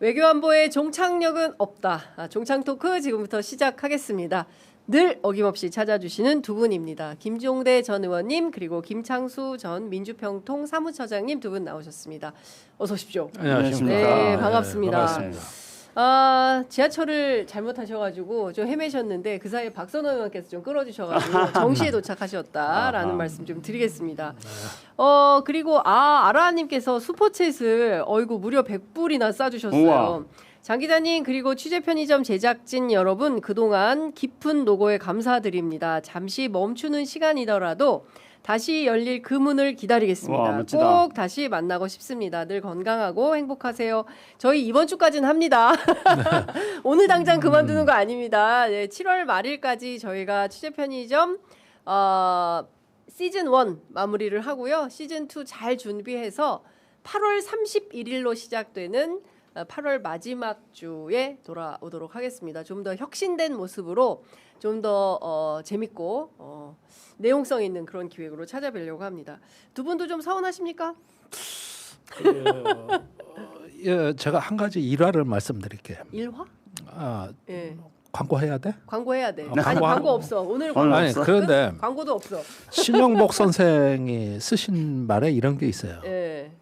외교안보의 종착역은 없다. 종착 토크 지금부터 시작하겠습니다. 늘 어김없이 찾아주시는 두 분입니다. 김종대 전 의원님 그리고 김창수 전 민주평통 사무처장님 두 분 나오셨습니다. 어서 오십시오. 안녕하십니까. 네, 반갑습니다. 반갑습니다. 지하철을 잘못 타셔가지고 좀 헤매셨는데 그 사이에 박선호 의원께서 좀 끌어주셔가지고 정시에 도착하셨다라는 말씀 좀 드리겠습니다. 그리고 아라님께서 슈퍼챗을 무려 100불이나 쏴주셨어요. 우와. 장 기자님 그리고 취재 편의점 제작진 여러분 그동안 깊은 노고에 감사드립니다. 잠시 멈추는 시간이더라도 다시 열릴 그 문을 기다리겠습니다. 와, 멋지다. 꼭 다시 만나고 싶습니다. 늘 건강하고 행복하세요. 저희 이번 주까지는 합니다. 오늘 당장 그만두는 거 아닙니다. 네, 7월 말일까지 저희가 취재 편의점 시즌 1 마무리를 하고요. 시즌 2 잘 준비해서 8월 31일로 시작되는 8월 마지막 주에 돌아오도록 하겠습니다. 좀 더 혁신된 모습으로 좀 더 재밌고 내용성 있는 그런 기획으로 찾아뵈려고 합니다. 두 분도 좀 서운하십니까? 제가 한 가지 일화를 말씀드릴게요. 일화? 예. 광고해야 돼? 광고해야 돼. 광고 아니 광고 하고. 없어. 오늘 광고 아니 없어. 그런데 광고도 없어. 신영복 선생이 쓰신 말에 이런 게 있어요. 예.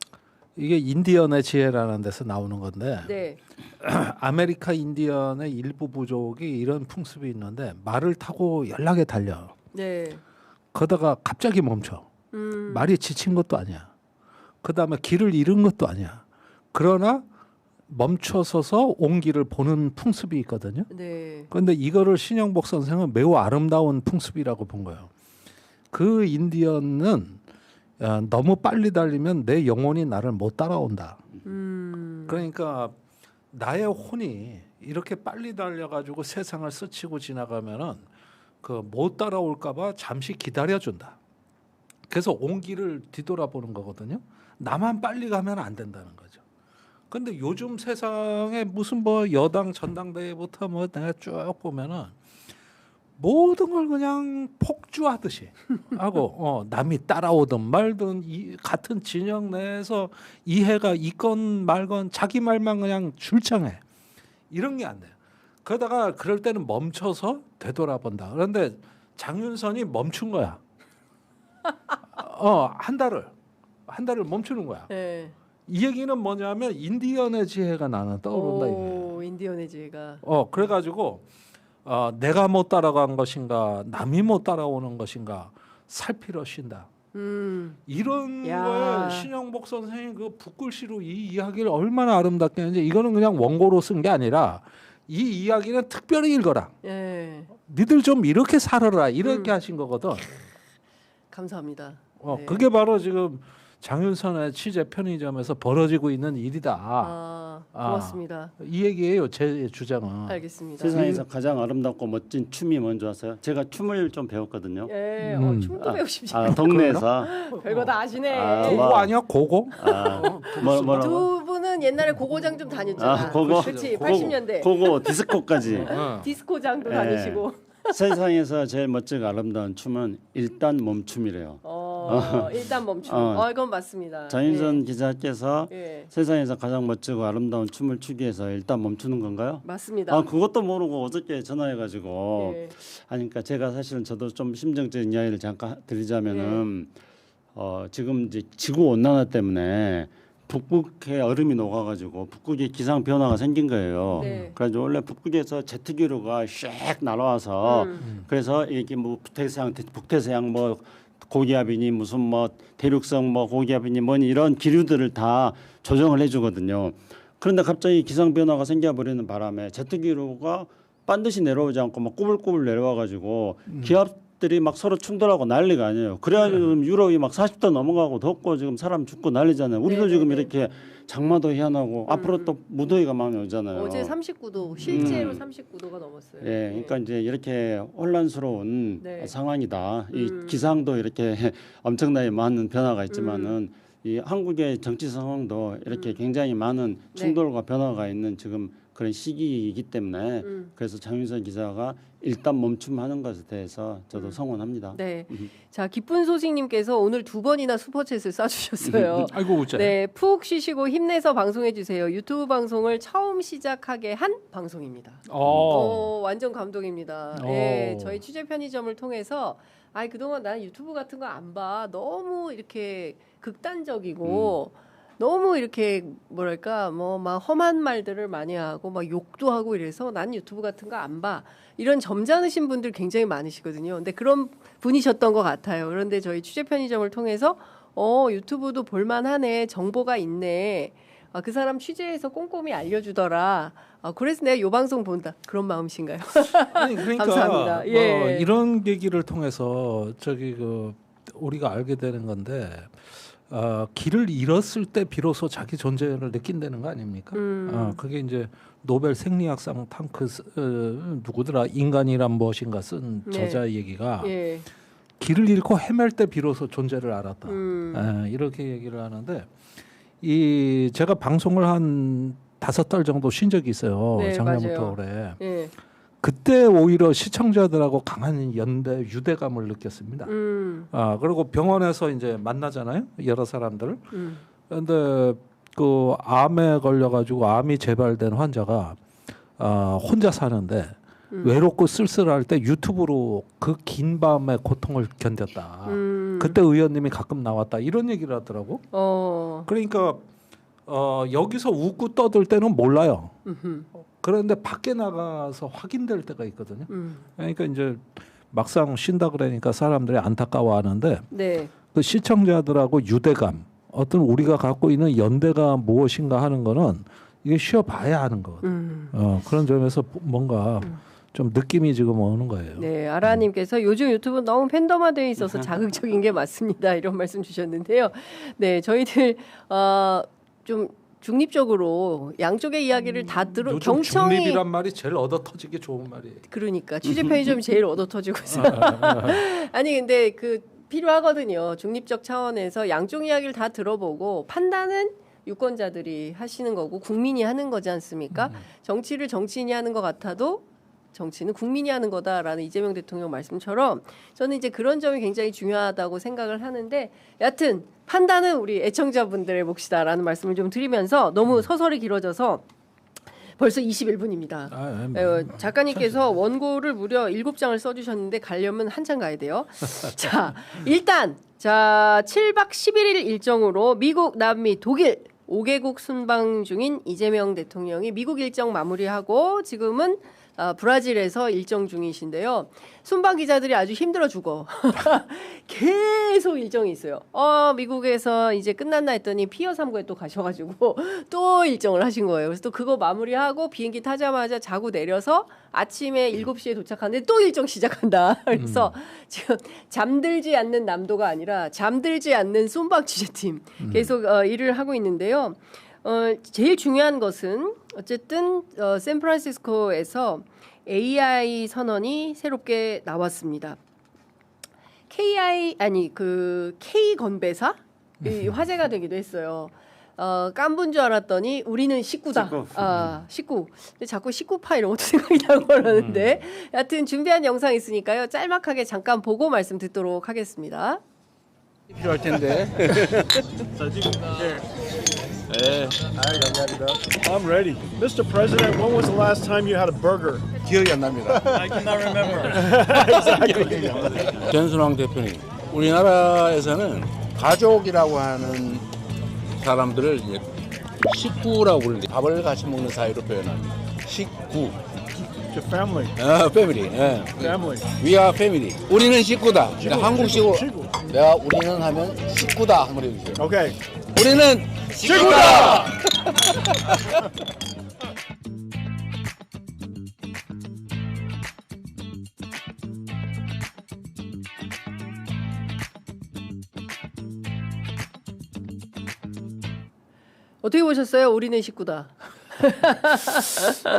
이게 인디언의 지혜라는 데서 나오는 건데 네. 아메리카 인디언의 일부 부족이 이런 풍습이 있는데 말을 타고 연락에 달려. 네. 그러다가 갑자기 멈춰. 말이 지친 것도 아니야. 그다음에 길을 잃은 것도 아니야. 그러나 멈춰서서 온 길을 보는 풍습이 있거든요. 네. 그런데 이거를 신영복 선생은 매우 아름다운 풍습이라고 본 거예요. 그 인디언은 너무 빨리 달리면 내 영혼이 나를 못 따라온다. 그러니까 나의 혼이 이렇게 빨리 달려가지고 세상을 스치고 지나가면은 그 못 따라올까봐 잠시 기다려준다. 그래서 온 길을 뒤돌아보는 거거든요. 나만 빨리 가면 안 된다는 거죠. 근데 요즘 세상에 무슨 뭐 여당 전당대회부터 뭐 내가 쭉 보면은 모든 걸 그냥 폭주하듯이 하고 남이 따라오든 말든 같은 진영 내에서 이해가 있건 말건 자기 말만 그냥 줄창해. 이런 게 안 돼요. 그러다가 그럴 때는 멈춰서 되돌아본다. 그런데 장윤선이 멈춘 거야. 한 달을 멈추는 거야. 네. 이 얘기는 뭐냐면 인디언의 지혜가 나는 떠오른다 이거예요. 인디언의 지혜가. 그래가지고 내가 못 따라간 것인가 남이 못 따라오는 것인가 살피러 쉰다. 이런 야. 거에 신영복 선생님 그 붓글씨로 이 이야기를 얼마나 아름답게 했는지 이거는 그냥 원고로 쓴 게 아니라 이 이야기는 특별히 읽어라. 예. 니들 좀 이렇게 살아라 이렇게 하신 거거든. 감사합니다. 네. 그게 바로 지금 장윤선의 취재 편의점에서 벌어지고 있는 일이다. 고맙습니다. 이 얘기예요. 제 주장은. 알겠습니다. 세상에서 가장 아름답고 멋진 춤이 뭔지 아세요? 제가 춤을 좀 배웠거든요. 예, 춤도 배우십시오. 동네에서. 별거 다 아시네. 고고 아니야? 고고? 뭐라고? 두 분은 옛날에 고고장 좀 다녔잖아. 고고. 그렇지, 80년대. 고고 디스코까지. 디스코장도 네. 다니시고. 세상에서 제일 멋지고 아름다운 춤은 일단 멈춤이래요. 일단 멈춤. 이건 맞습니다. 장윤선 기자께서 예. 세상에서 가장 멋지고 아름다운 춤을 추기 위해서 일단 멈추는 건가요? 맞습니다. 그것도 모르고 어저께 전화해가지고 예. 그러니까 제가 사실은 저도 좀 심정적인 이야기를 잠깐 드리자면은 지금 이제 지구 온난화 때문에 북극에 얼음이 녹아가지고 북극에 기상 변화가 생긴 거예요. 네. 그래서 원래 북극에서 제트기류가 샥 날아와서 그래서 이게 뭐 북태서양 뭐 고기압이니 무슨 뭐 대륙성 뭐 고기압이니 뭐니 이런 기류들을 다 조정을 해주거든요. 그런데 갑자기 기상 변화가 생겨버리는 바람에 제트기류가 반드시 내려오지 않고 막 꾸불꾸불 내려와가지고 기압들이 막 서로 충돌하고 난리가 아니에요. 그래가지고 유럽이 막 40도 넘어가고 덥고 지금 사람 죽고 난리잖아요. 우리도 네네네. 지금 이렇게 장마도 희한하고 앞으로 또 무더위가 많이 오잖아요. 어제 39도, 실제로 39도가 넘었어요. 예, 그러니까 이제 이렇게 혼란스러운 네. 상황이다. 이 기상도 이렇게 엄청나게 많은 변화가 있지만은 이 한국의 정치 상황도 이렇게 굉장히 많은 충돌과 변화가 있는 지금 그런 시기이기 때문에 그래서 장윤선 기자가 일단 멈춤하는 것에 대해서 저도 성원합니다. 네. 자, 기쁜 소식님께서 오늘 2번이나 슈퍼챗을 쏴주셨어요. 아이고 우째. 네, 푹 쉬시고 힘내서 방송해 주세요. 유튜브 방송을 처음 시작하게 한 방송입니다. 완전 감동입니다. 예, 저희 취재 편의점을 통해서 그동안 난 유튜브 같은 거 안 봐. 너무 이렇게 극단적이고 너무 이렇게 뭐랄까 뭐 막 험한 말들을 많이 하고 막 욕도 하고 이래서 난 유튜브 같은 거 안 봐. 이런 점잖으신 분들 굉장히 많으시거든요. 근데 그런 분이셨던 것 같아요. 그런데 저희 취재 편의점을 통해서 유튜브도 볼만하네. 정보가 있네. 그 사람 취재해서 꼼꼼히 알려주더라. 그래서 내가 요 방송 본다. 그런 마음이신가요? 아니 그러니까 감사합니다. 예. 이런 계기를 통해서 우리가 알게 되는 건데 길을 잃었을 때 비로소 자기 존재를 느낀다는 거 아닙니까? 그게 이제 노벨 생리학상 누구더라 인간이란 무엇인가 쓴 저자의 얘기가 예. 길을 잃고 헤맬 때 비로소 존재를 알았다. 이렇게 얘기를 하는데 제가 방송을 한 5달 정도 쉰 적이 있어요. 네, 작년부터 맞아요. 올해. 예. 그때 오히려 시청자들하고 강한 유대감을 느꼈습니다. 그리고 병원에서 이제 만나잖아요, 여러 사람들. 그런데 그 암에 걸려가지고 암이 재발된 환자가 혼자 사는데 외롭고 쓸쓸할 때 유튜브로 그 긴 밤의 고통을 견뎠다. 그때 의원님이 가끔 나왔다 이런 얘기를 하더라고. 그러니까 여기서 웃고 떠들 때는 몰라요. 그런데 밖에 나가서 확인될 때가 있거든요. 그러니까 이제 막상 쉰다 그러니까 사람들이 안타까워하는데 네. 그 시청자들하고 유대감, 어떤 우리가 갖고 있는 연대가 무엇인가 하는 거는 이게 쉬어봐야 하는 거거든요. 그런 점에서 뭔가 좀 느낌이 지금 오는 거예요. 네, 아라님께서 요즘 유튜브 너무 팬덤화되어 있어서 자극적인 게 맞습니다. 이런 말씀 주셨는데요. 네, 저희들 좀 중립적으로 양쪽의 이야기를 다 들어 요즘 경청이 중립이란 말이 제일 얻어 터지기 좋은 말이에요. 그러니까 취재 편의점이 제일 얻어 터지고 있어요. 아니 근데 필요하거든요. 중립적 차원에서 양쪽 이야기를 다 들어보고 판단은 유권자들이 하시는 거고 국민이 하는 거지 않습니까? 정치를 정치인이 하는 것 같아도 정치는 국민이 하는 거다라는 이재명 대통령 말씀처럼 저는 이제 그런 점이 굉장히 중요하다고 생각을 하는데 여하튼 판단은 우리 애청자분들의 몫이다라는 말씀을 좀 드리면서 너무 서설이 길어져서 벌써 21분입니다. 작가님께서 원고를 무려 7장을 써주셨는데 가려면 한참 가야 돼요. 자, 일단 7박 11일 일정으로 미국, 남미, 독일 5개국 순방 중인 이재명 대통령이 미국 일정 마무리하고 지금은 브라질에서 일정 중이신데요. 순방 기자들이 아주 힘들어 죽어. 계속 일정이 있어요. 미국에서 이제 끝났나 했더니 피어 3구에 또 가셔가지고 또 일정을 하신 거예요. 그래서 또 그거 마무리하고 비행기 타자마자 자고 내려서 아침에 7시에 도착하는데 또 일정 시작한다. 그래서 지금 잠들지 않는 남도가 아니라 잠들지 않는 순방 취재팀 계속 일을 하고 있는데요. 제일 중요한 것은 어쨌든 샌프란시스코에서 AI 선언이 새롭게 나왔습니다. K 건배사 화제가 되기도 했어요. 깐분 줄 알았더니 우리는 식구다. 식구. 근데 자꾸 식구파 이런 것도 생각이 나고 그러는데 여하튼 준비한 영상 있으니까요. 짤막하게 잠깐 보고 말씀 듣도록 하겠습니다. 필요할 텐데. I'm ready. Mr. President, when was the last time you had a burger? 기억이 안 납니다. I cannot remember. 전순왕 대표님, 우리나라에서는 가족이라고 하는 사람들을 이제 식구라고 부르는데 밥을 같이 먹는 사이로 표현합니다. 식구. Your family. 패밀리. Family. We are family. 우리는 식구다. 한국식으로 내가 우리는 하면 식구다 한번 해주세요. Okay. 우리는 식구다. 어떻게 보셨어요? 우리는 식구다.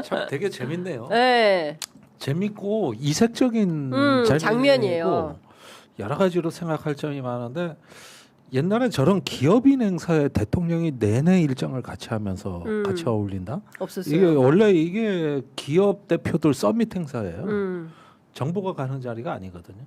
참 되게 재밌네요. 네. 재밌고 이색적인 장면이에요. 여러 가지로 생각할 점이 많은데 옛날에 저런 기업인 행사에 대통령이 내내 일정을 같이 하면서 같이 어울린다. 없었어요. 이게 원래 이게 기업 대표들 서밋 행사예요. 음. 정부가 가는 자리가 아니거든요.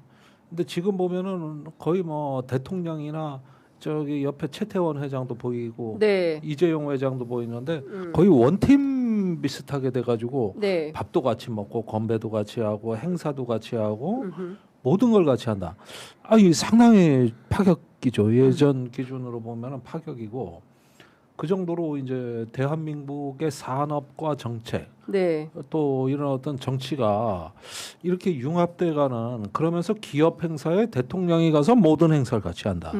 근데 지금 보면은 거의 뭐 대통령이나 저기 옆에 최태원 회장도 보이고 네. 이재용 회장도 보이는데 거의 원팀 비슷하게 돼가지고 네. 밥도 같이 먹고 건배도 같이 하고 행사도 같이 하고 음흠. 모든 걸 같이 한다. 아, 이 상당히 파격이죠. 예전 기준으로 보면은 파격이고 그 정도로 이제 대한민국의 산업과 정책 네. 또 이런 어떤 정치가 이렇게 융합돼가는 그러면서 기업 행사에 대통령이 가서 모든 행사를 같이 한다.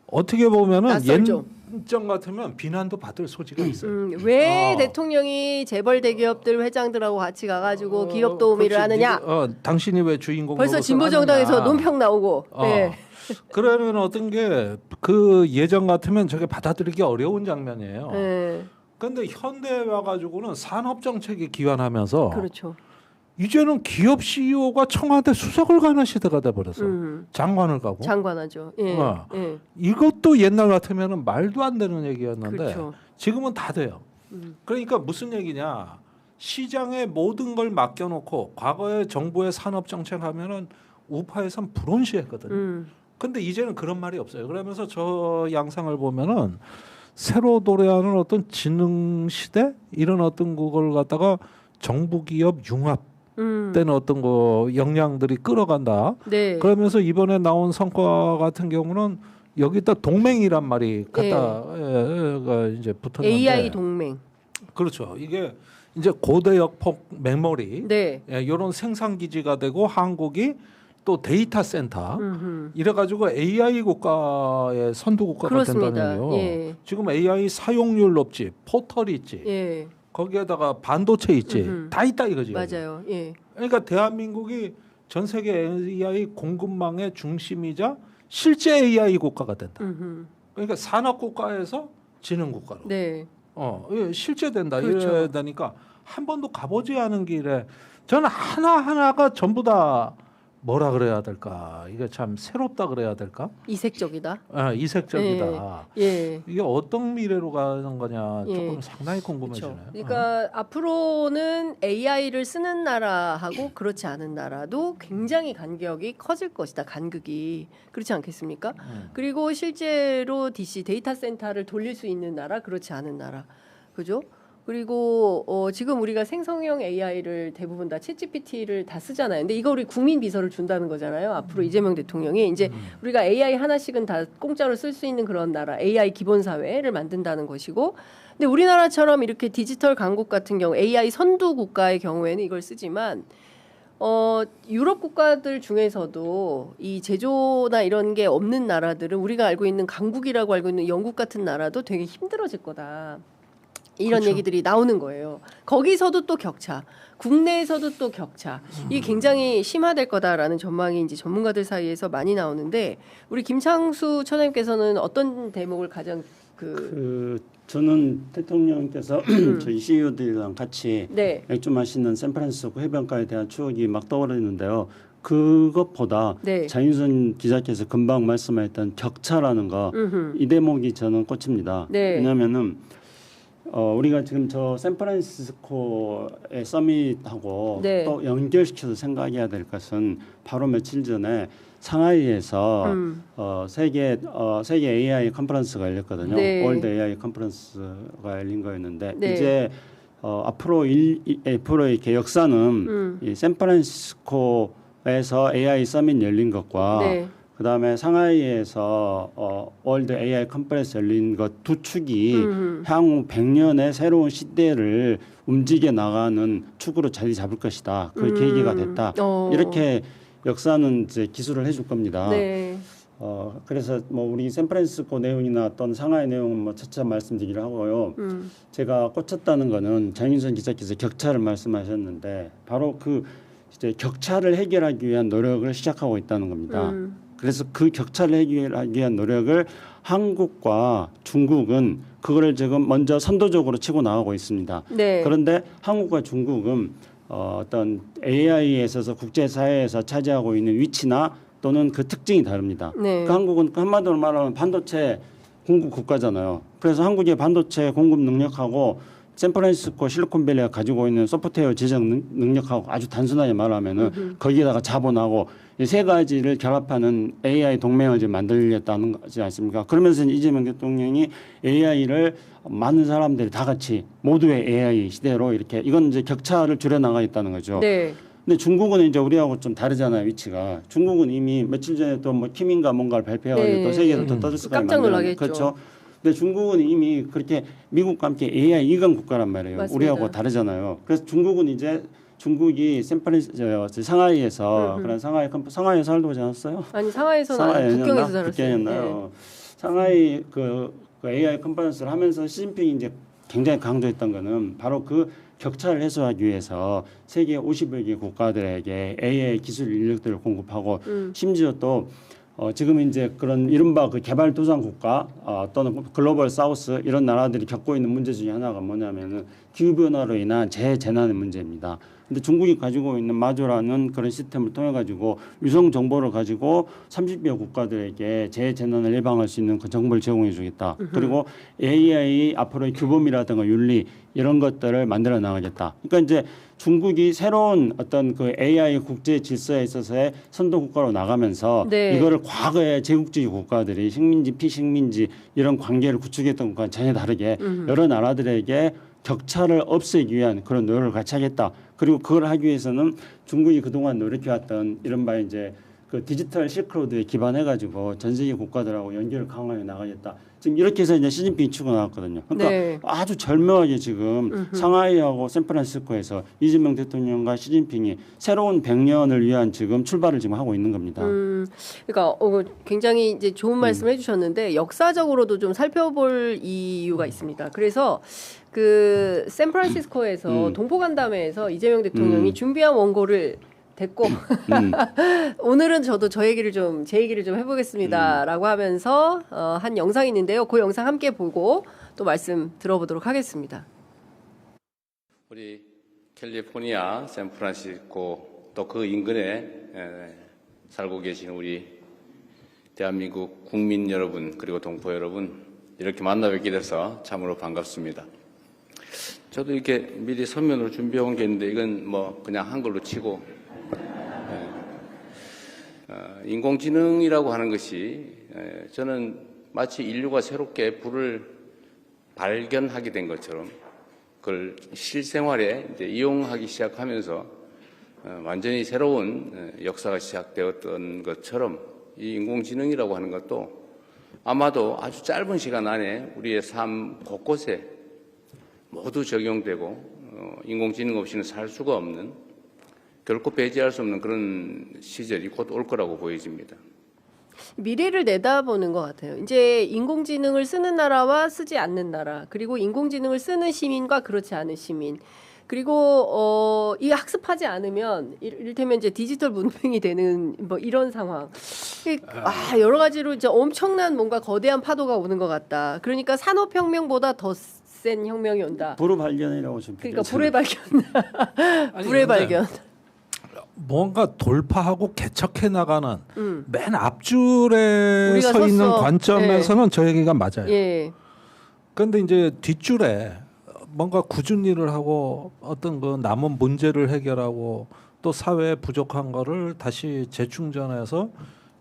어떻게 보면은 낯설죠. 옛정 같으면 비난도 받을 소지가 있어요. 왜 어. 대통령이 재벌 대기업들 회장들하고 같이 가가지고 기업 도우미를 그렇지. 하느냐? 당신이 왜 주인공 벌써 노릇을 진보 정당에서 하느냐. 논평 나오고. 네. 그러면 어떤 게 그 예전 같으면 저게 받아들이기 어려운 장면이에요. 네. 그런데 현대에 와가지고는 산업 정책이 기원하면서 그렇죠. 이제는 기업 CEO가 청와대 수석을 가는 시대가 돼버렸어. 장관을 가고. 장관하죠. 예. 어. 예. 이것도 옛날 같으면은 말도 안 되는 얘기였는데 그렇죠. 지금은 다 돼요. 그러니까 무슨 얘기냐? 시장에 모든 걸 맡겨놓고 과거에 정부의 산업 정책하면은 우파에선 불온시했거든요. 근데 이제는 그런 말이 없어요. 그러면서 저 양상을 보면은 새로 도래하는 어떤 지능 시대 이런 어떤 그걸 갖다가 정부 기업 융합 때는 어떤 거 역량들이 끌어간다. 네. 그러면서 이번에 나온 성과 같은 경우는 여기다 동맹이란 말이 갖다 이제 붙었는데 AI 동맹. 그렇죠. 이게 이제 고대역 폭 메모리 네. 이런 생산 기지가 되고 한국이 또 데이터 센터 이래가지고 AI 국가의 선두 국가가 그렇습니다. 된다는 얘기예요. 예. 지금 AI 사용률 높지, 포털이 있지, 예. 거기에다가 반도체 있지, 다 있다 이거지. 맞아요. 예. 그러니까 대한민국이 전 세계 AI 공급망의 중심이자 실제 AI 국가가 된다. 그러니까 산업 국가에서 지능 국가로. 네. 실제 된다. 그렇죠. 이래야 되니까 한 번도 가보지 않은 길에 저는 하나 하나가 전부 다 뭐라 그래야 될까? 이게 참 새롭다 그래야 될까? 이색적이다. 이색적이다. 예. 이게 어떤 미래로 가는 거냐 예. 조금 상당히 궁금해지네요. 그렇죠. 그러니까 앞으로는 AI를 쓰는 나라하고 그렇지 않은 나라도 굉장히 간격이 커질 것이다. 간극이 그렇지 않겠습니까? 그리고 실제로 DC 데이터 센터를 돌릴 수 있는 나라, 그렇지 않은 나라, 그죠? 그리고 지금 우리가 생성형 AI를 대부분 다 챗GPT를 다 쓰잖아요. 근데 이거 우리 국민 비서를 준다는 거잖아요. 앞으로 이재명 대통령이 이제 우리가 AI 하나씩은 다 공짜로 쓸 수 있는 그런 나라, AI 기본 사회를 만든다는 것이고. 근데 우리나라처럼 이렇게 디지털 강국 같은 경우 AI 선두 국가의 경우에는 이걸 쓰지만 유럽 국가들 중에서도 이 제조나 이런 게 없는 나라들은 우리가 알고 있는 강국이라고 알고 있는 영국 같은 나라도 되게 힘들어질 거다. 이런 그렇죠. 얘기들이 나오는 거예요. 거기서도 또 격차, 국내에서도 또 격차. 이게 굉장히 심화될 거다라는 전망이 이제 전문가들 사이에서 많이 나오는데 우리 김창수 처장님께서는 어떤 대목을 가장 저는 대통령께서 저희 CEO들이랑 같이 네. 맥주 마시는 샌프란시스코 해변가에 대한 추억이 막 떠오르는데요. 그것보다 네. 장윤선 기자께서 금방 말씀하셨던 격차라는 거, 이 대목이 저는 꽂힙니다. 네. 왜냐하면은 우리가 지금 저 샌프란시스코의 서밋하고 네. 또 연결시켜서 생각해야 될 것은 바로 며칠 전에 상하이에서 세계 AI 컨퍼런스가 열렸거든요. 네. 월드 AI 컨퍼런스가 열린 거였는데 네. 이제 앞으로의 역사는 이 샌프란시스코에서 AI 서밋 열린 것과 네. 그다음에 상하이에서 월드 AI 컨퍼런스 열린 것 두 축이 향후 100년의 새로운 시대를 움직여 나가는 축으로 자리 잡을 것이다. 그 계기가 됐다. 이렇게 역사는 이제 기술을 해줄 겁니다. 네. 그래서 뭐 우리 샌프란시스코 내용이나 어떤 상하이 내용은 뭐 차차 말씀드리기로 하고요. 제가 꽂혔다는 거는 장윤선 기자께서 격차를 말씀하셨는데 바로 그 이제 격차를 해결하기 위한 노력을 시작하고 있다는 겁니다. 그래서 그 격차를 해결하기 위한 노력을 한국과 중국은 그거를 지금 먼저 선도적으로 치고 나가고 있습니다. 네. 그런데 한국과 중국은 어떤 AI에 있어서 국제사회에서 차지하고 있는 위치나 또는 그 특징이 다릅니다. 네. 그 한국은 한마디로 말하면 반도체 공급 국가잖아요. 그래서 한국의 반도체 공급 능력하고 샌프란시스코 실리콘밸리가 가지고 있는 소프트웨어 제작 능력하고 아주 단순하게 말하면은 거기에다가 자본하고 이 세 가지를 결합하는 AI 동맹을 지금 만들겠다는 거지 않습니까? 그러면서 이재명 대통령이 AI를 많은 사람들이 다 같이 모두의 AI 시대로 이렇게 이건 이제 격차를 줄여 나가겠다는 거죠. 네. 근데 중국은 이제 우리하고 좀 다르잖아요, 위치가. 중국은 이미 며칠 전에 또 뭐 키민가 뭔가를 발표해가지고 네. 또 세계에서 또 떠들썩하게 깜짝 놀라겠죠. 그렇죠. 근데 중국은 이미 그렇게 미국과 함께 AI 이강 국가란 말이에요. 맞습니다. 우리하고 다르잖아요. 그래서 중국은 이제 중국이 상하이에서 그런 상하이에 살고 오지 않았어요? 아니 상하이에서는 북경에서 살았어요. 북경이었나요? 상하이 그 AI 컨퍼런스를 하면서 시진핑이 이제 굉장히 강조했던 거는 바로 그 격차를 해소하기 위해서 세계 50여 개 국가들에게 AI 기술 인력들을 공급하고 심지어 또 지금 이제 그런 이른바 그 개발도상 국가 또는 글로벌 사우스 이런 나라들이 겪고 있는 문제 중에 하나가 뭐냐면은 기후 변화로 인한 재난의 문제입니다. 근데 중국이 가지고 있는 마조라는 그런 시스템을 통해 가지고 위성 정보를 가지고 30여 국가들에게 재난을 예방할 수 있는 그 정보를 제공해 주겠다. 그리고 AI 앞으로의 규범이라든가 윤리 이런 것들을 만들어 나가겠다. 그러니까 이제 중국이 새로운 어떤 그 AI 국제 질서에 있어서의 선도 국가로 나가면서 네. 이거를 과거의 제국주의 국가들이 식민지 피식민지 이런 관계를 구축했던 것과 전혀 다르게 여러 나라들에게 격차를 없애기 위한 그런 노력을 같이 하겠다. 그리고 그걸 하기 위해서는 중국이 그동안 노력해왔던 이른바 이제 그 디지털 실크로드에 기반해가지고 전 세계 국가들하고 연결을 강화해 나가겠다. 지금 이렇게 해서 이제 시진핑이 치고 나왔거든요. 그러니까 네. 아주 절묘하게 지금 상하이하고 샌프란시스코에서 이재명 대통령과 시진핑이 새로운 100년을 위한 지금 출발을 지금 하고 있는 겁니다. 그러니까 굉장히 이제 좋은 말씀 해주셨는데 역사적으로도 좀 살펴볼 이유가 있습니다. 그래서 그 샌프란시스코에서 동포간담회에서 이재명 대통령이 준비한 원고를 됐고 오늘은 저도 제 얘기를 좀 해보겠습니다라고 하면서 한 영상이 있는데요. 그 영상 함께 보고 또 말씀 들어보도록 하겠습니다. 우리 캘리포니아 샌프란시스코 또 그 인근에 살고 계신 우리 대한민국 국민 여러분 그리고 동포 여러분 이렇게 만나 뵙게 돼서 참으로 반갑습니다. 저도 이렇게 미리 서면으로 준비해 온 게 있는데 이건 뭐 그냥 한글로 치고 인공지능이라고 하는 것이 저는 마치 인류가 새롭게 불을 발견하게 된 것처럼 그걸 실생활에 이제 이용하기 시작하면서 완전히 새로운 역사가 시작되었던 것처럼 이 인공지능이라고 하는 것도 아마도 아주 짧은 시간 안에 우리의 삶 곳곳에 모두 적용되고 인공지능 없이는 살 수가 없는 결코 배제할 수 없는 그런 시절이 곧 올 거라고 보여집니다. 미래를 내다보는 것 같아요. 이제 인공지능을 쓰는 나라와 쓰지 않는 나라, 그리고 인공지능을 쓰는 시민과 그렇지 않은 시민, 그리고 이 학습하지 않으면 이를테면 이제 디지털 문맹이 되는 뭐 이런 상황. 여러 가지로 이제 엄청난 뭔가 거대한 파도가 오는 것 같다. 그러니까 산업혁명보다 더 센 혁명이 온다. 불의 발견이라고 좀 그러니까 불의 발견, 불의 발견. 뭔가 돌파하고 개척해 나가는 맨 앞줄에 우리가 서 있는 섰어. 관점에서는 저 얘기가 맞아요. 예. 그런데 이제 뒷줄에 뭔가 굳은 일을 하고 어떤 그 남은 문제를 해결하고 또 사회에 부족한 거를 다시 재충전해서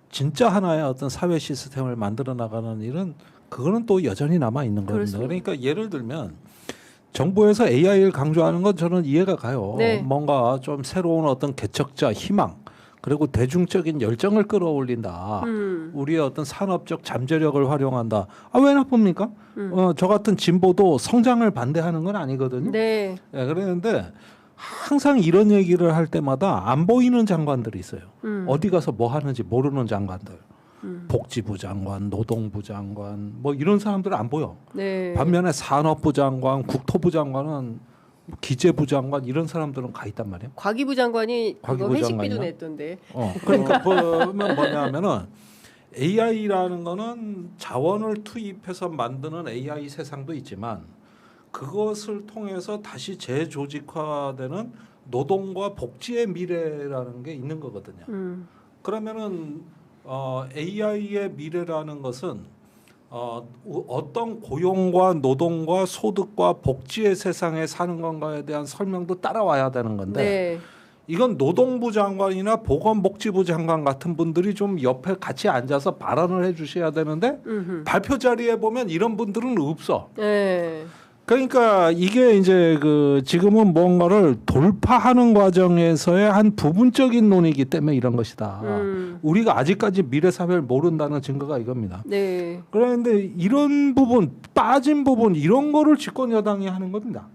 진짜 하나의 어떤 사회 시스템을 만들어 나가는 일은 그거는 또 여전히 남아 있는 겁니다. 그렇습니다. 그러니까 예를 들면 정부에서 AI를 강조하는 건 저는 이해가 가요. 네. 뭔가 좀 새로운 어떤 개척자 희망 그리고 대중적인 열정을 끌어올린다. 우리의 어떤 산업적 잠재력을 활용한다. 왜 나쁩니까? 저 같은 진보도 성장을 반대하는 건 아니거든요. 네. 예, 그랬는데 항상 이런 얘기를 할 때마다 안 보이는 장관들이 있어요. 어디 가서 뭐 하는지 모르는 장관들. 복지부 장관, 노동부 장관 뭐 이런 사람들은 안 보여. 네. 반면에 산업부 장관, 국토부 장관은 기재부 장관 이런 사람들은 가 있단 말이에요. 과기부 장관이 그거 과기부 회식비도 장관이요? 냈던데. 그러니까 보면 뭐냐면은 AI라는 거는 자원을 투입해서 만드는 AI 세상도 있지만 그것을 통해서 다시 재조직화되는 노동과 복지의 미래라는 게 있는 거거든요. 그러면은 AI의 미래라는 것은 어떤 고용과 노동과 소득과 복지의 세상에 사는 건가에 대한 설명도 따라와야 되는 건데 네. 이건 노동부 장관이나 보건복지부 장관 같은 분들이 좀 옆에 같이 앉아서 발언을 해주셔야 되는데 발표 자리에 보면 이런 분들은 없어. 네. 그러니까 이게 이제 지금은 뭔가를 돌파하는 과정에서의 한 부분적인 논의이기 때문에 이런 것이다. 우리가 아직까지 미래 사회를 모른다는 증거가 이겁니다. 네. 그런데 이런 부분 빠진 부분 이런 거를 집권 여당이 하는 겁니다.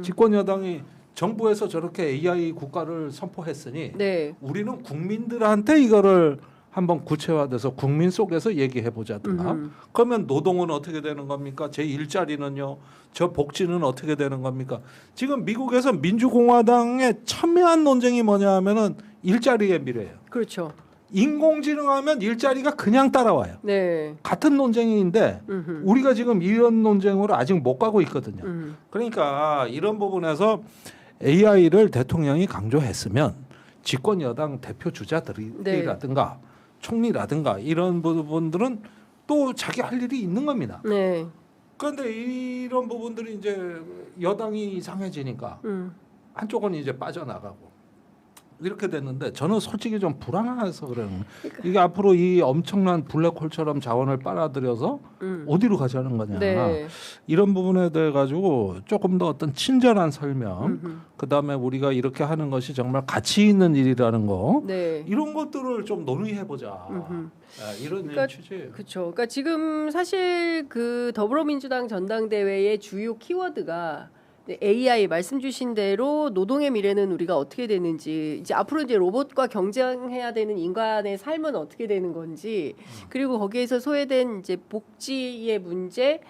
집권 여당이 정부에서 저렇게 AI 국가를 선포했으니 네. 우리는 국민들한테 이거를 한번 구체화돼서 국민 속에서 얘기해 보자든가. 그러면 노동은 어떻게 되는 겁니까? 제 일자리는요. 저 복지는 어떻게 되는 겁니까? 지금 미국에서 민주공화당의 첨예한 논쟁이 뭐냐 하면은 일자리의 미래예요. 그렇죠. 인공지능하면 일자리가 그냥 따라와요. 네. 같은 논쟁인데 우리가 지금 이런 논쟁으로 아직 못 가고 있거든요. 그러니까 이런 부분에서 AI를 대통령이 강조했으면 집권 여당 대표 주자들이라든가 총리라든가 이런 부분들은 또 자기 할 일이 있는 겁니다. 네. 그런데 이런 부분들이 이제 여당이 이상해지니까 한쪽은 이제 빠져나가고 이렇게 됐는데 저는 솔직히 좀 불안해서 그래요. 이게 앞으로 이 엄청난 블랙홀처럼 자원을 빨아들여서 어디로 가자는 거냐. 네. 이런 부분에 대해 가지고 조금 더 어떤 친절한 설명, 그다음에 우리가 이렇게 하는 것이 정말 가치 있는 일이라는 거, 네. 이런 것들을 좀 논의해 보자. 이런 그러니까 취지예요. 그렇죠. 그러니까 지금 사실 그 더불어민주당 전당대회의 주요 키워드가 AI 말씀 주신 대로 노동의 미래는 우리가 어떻게 되는지, 이제 앞으로 이제 로봇과 경쟁해야 되는 인간의 삶은 어떻게 되는 건지, 그리고 거기에서 소외된 이제 복지의 문제,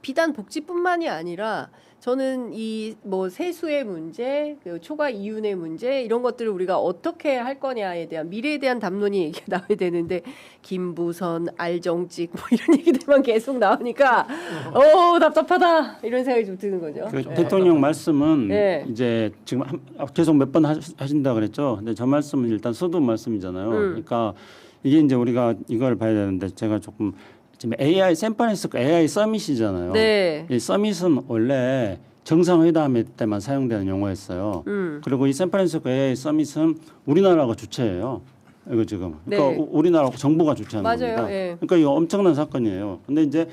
비단 복지뿐만이 아니라 저는 이 뭐 세수의 문제, 그 초과 이윤의 문제 이런 것들을 우리가 어떻게 할 거냐에 대한 미래에 대한 담론이 나와야 되는데 김부선, 알정직 뭐 이런 얘기들만 계속 나오니까 답답하다 이런 생각이 좀 드는 거죠. 그 대통령 말씀은 네. 이제 지금 계속 몇 번 하신다 그랬죠. 근데 저 말씀은 일단 서두 말씀이잖아요. 그러니까 이게 이제 우리가 이걸 봐야 되는데 제가 조금 지금 AI 샌프란시스코 AI 서밋이잖아요. 네. 이 서밋은 원래 정상회담 때만 사용되는 용어였어요. 그리고 이 샌프란시스코 AI 서밋은 우리나라가 주체예요. 이거 지금. 그러니까 네. 우리나라 정부가 주체하는 맞아요. 겁니다. 예. 그러니까 이거 엄청난 사건이에요. 근데 이제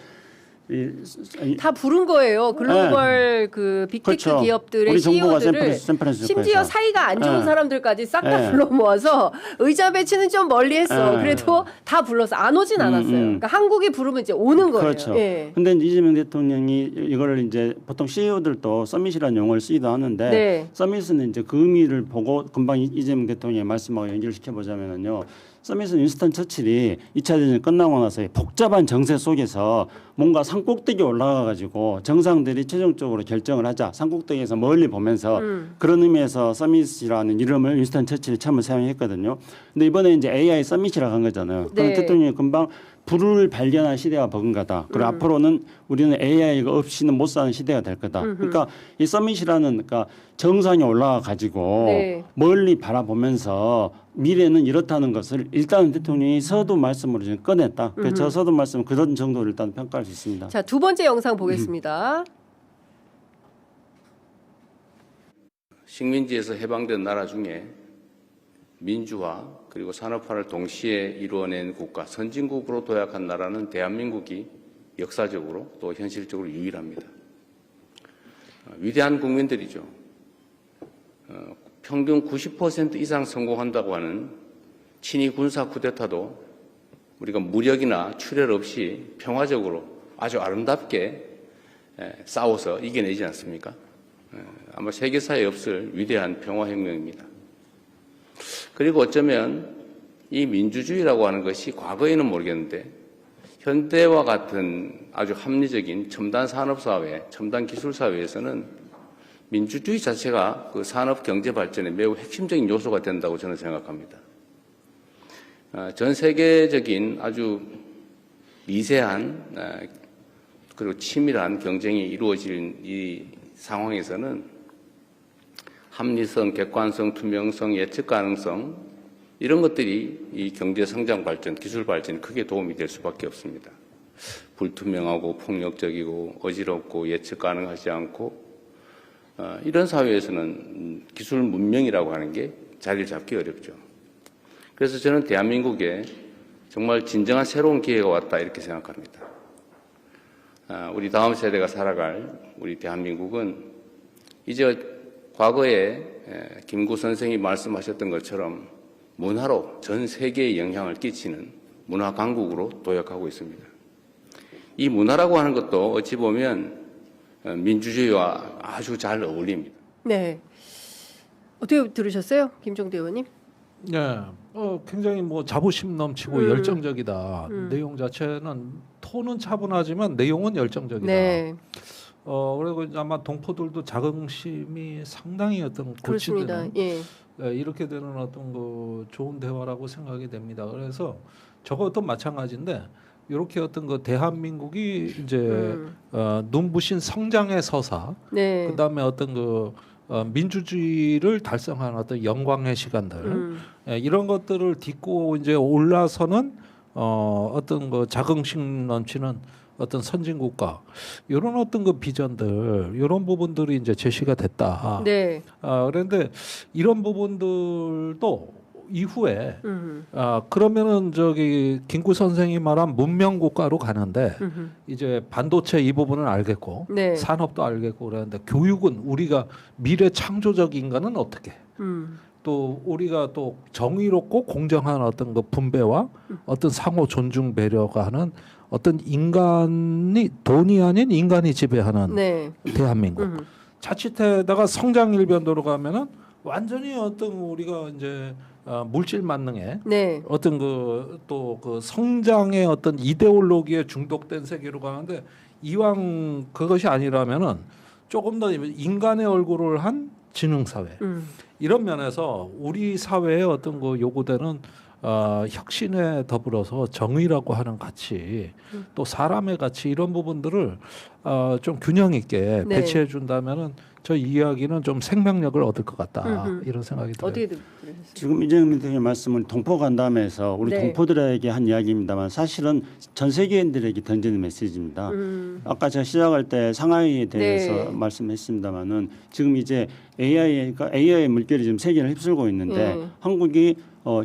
다 부른 거예요. 글로벌 그 빅테크 그렇죠. 기업들의 우리 정부가 CEO들을 샌프란시스코에서. 심지어 사이가 안 좋은 네. 사람들까지 싹 다 네. 불러 모아서 의자 배치는 좀 멀리 했어. 네. 그래도 다 불러서 안 오진 않았어요. 그러니까 한국이 부르면 이제 오는 거예요. 그렇죠. 예. 근데 이재명 대통령이 이걸 이제 보통 CEO들도 서밋이라는 용어를 쓰기도 하는데 네. 서밋은 이제 그 의미를 보고 금방 이재명 대통령의 말씀하고 연결시켜 보자면요. 서밋은 윈스턴 처칠이 2차 대전이 끝나고 나서 복잡한 정세 속에서 뭔가 산꼭대기에 올라가 가지고 정상들이 최종적으로 결정을 하자. 산꼭대기에서 멀리 보면서 그런 의미에서 서밋이라는 이름을 윈스턴 처칠이 처음 사용했거든요. 근데 이번에 이제 AI 서밋이라고 한 거잖아요. 그럼 네. 대통령이 금방 불을 발견한 시대가 버금가다. 그리고 앞으로는 우리는 AI가 없이는 못 사는 시대가 될 거다. 그러니까 이 서밋이라는 그러니까 정상에 올라가 가지고 네. 멀리 바라보면서 미래는 이렇다는 것을 일단 대통령이 서두 말씀으로 지금 꺼냈다. 그래서 저 서두 말씀은 그런 정도를 일단 평가할 수 있습니다. 자, 두 번째 영상 보겠습니다. 식민지에서 해방된 나라 중에 민주화 그리고 산업화를 동시에 이루어낸 국가, 선진국으로 도약한 나라는 대한민국이 역사적으로 또 현실적으로 유일합니다. 위대한 국민들이죠. 평균 90% 이상 성공한다고 하는 친위 군사 쿠데타도 우리가 무력이나 출혈 없이 평화적으로 아주 아름답게 싸워서 이겨내지 않습니까? 아마 세계사에 없을 위대한 평화혁명입니다. 그리고 어쩌면 이 민주주의라고 하는 것이 과거에는 모르겠는데 현대와 같은 아주 합리적인 첨단 산업사회, 첨단 기술사회에서는 민주주의 자체가 그 산업 경제 발전에 매우 핵심적인 요소가 된다고 저는 생각합니다. 전 세계적인 아주 미세한 그리고 치밀한 경쟁이 이루어질 이 상황에서는 합리성, 객관성, 투명성, 예측 가능성 이런 것들이 이 경제 성장 발전, 기술 발전에 크게 도움이 될 수밖에 없습니다. 불투명하고 폭력적이고 어지럽고 예측 가능하지 않고 이런 사회에서는 기술 문명이라고 하는 게 자리를 잡기 어렵죠. 그래서 저는 대한민국에 정말 진정한 새로운 기회가 왔다 이렇게 생각합니다. 우리 다음 세대가 살아갈 우리 대한민국은 이제 과거에 김구 선생이 말씀하셨던 것처럼 문화로 전 세계에 영향을 끼치는 문화 강국으로 도약하고 있습니다. 이 문화라고 하는 것도 어찌 보면 민주주의와 아주 잘 어울립니다. 네. 어떻게 들으셨어요, 김종대 의원님? 네, 굉장히 뭐 자부심 넘치고 열정적이다. 내용 자체는 톤은 차분하지만 내용은 열정적이다. 네, 그리고 아마 동포들도 자긍심이 상당히 어떤 그렇습니다. 고치되는 예. 이렇게 되는 어떤 그 좋은 대화라고 생각이 됩니다. 그래서 저것도 마찬가지인데 이렇게 어떤 그 대한민국이 이제 눈부신 성장의 서사, 네. 그다음에 어떤 그 민주주의를 달성하는 어떤 영광의 시간들 이런 것들을 딛고 이제 올라서는 어떤 그 자긍심 넘치는 어떤 선진국가 이런 어떤 그 비전들 이런 부분들이 이제 제시가 됐다. 네. 그런데 이런 부분들도 이후에 그러면은 저기 김구 선생이 말한 문명 국가로 가는데 이제 반도체 이 부분은 알겠고 네. 산업도 알겠고 그러는데 교육은 우리가 미래 창조적 인간은 어떻게 또 우리가 또 정의롭고 공정한 어떤 그 분배와 어떤 상호 존중 배려가 하는 어떤 인간이 돈이 아닌 인간이 지배하는 네. 대한민국 자칫해다가 성장 일변도로 가면은 완전히 어떤 우리가 이제 물질 만능에 네. 어떤 그 또 그 성장의 어떤 이데올로기에 중독된 세계로 가는데 이왕 그것이 아니라면은 조금 더 인간의 얼굴을 한 지능 사회 이런 면에서 우리 사회의 어떤 그 요구되는 혁신에 더불어서 정의라고 하는 가치 또 사람의 가치 이런 부분들을 좀 균형 있게 네. 배치해 준다면은 저 이야기는 좀 생명력을 얻을 것 같다 이런 생각이 들어요. 어떻게 들으셨어요? 지금 이재명 대표의 말씀은 동포 간담회에서 우리 네. 동포들에게 한 이야기입니다만 사실은 전 세계인들에게 던지는 메시지입니다. 아까 제가 시작할 때 상하이에 대해서 네. 말씀했습니다만은 지금 이제 AI의 물결이 지금 세계를 휩쓸고 있는데 네. 한국이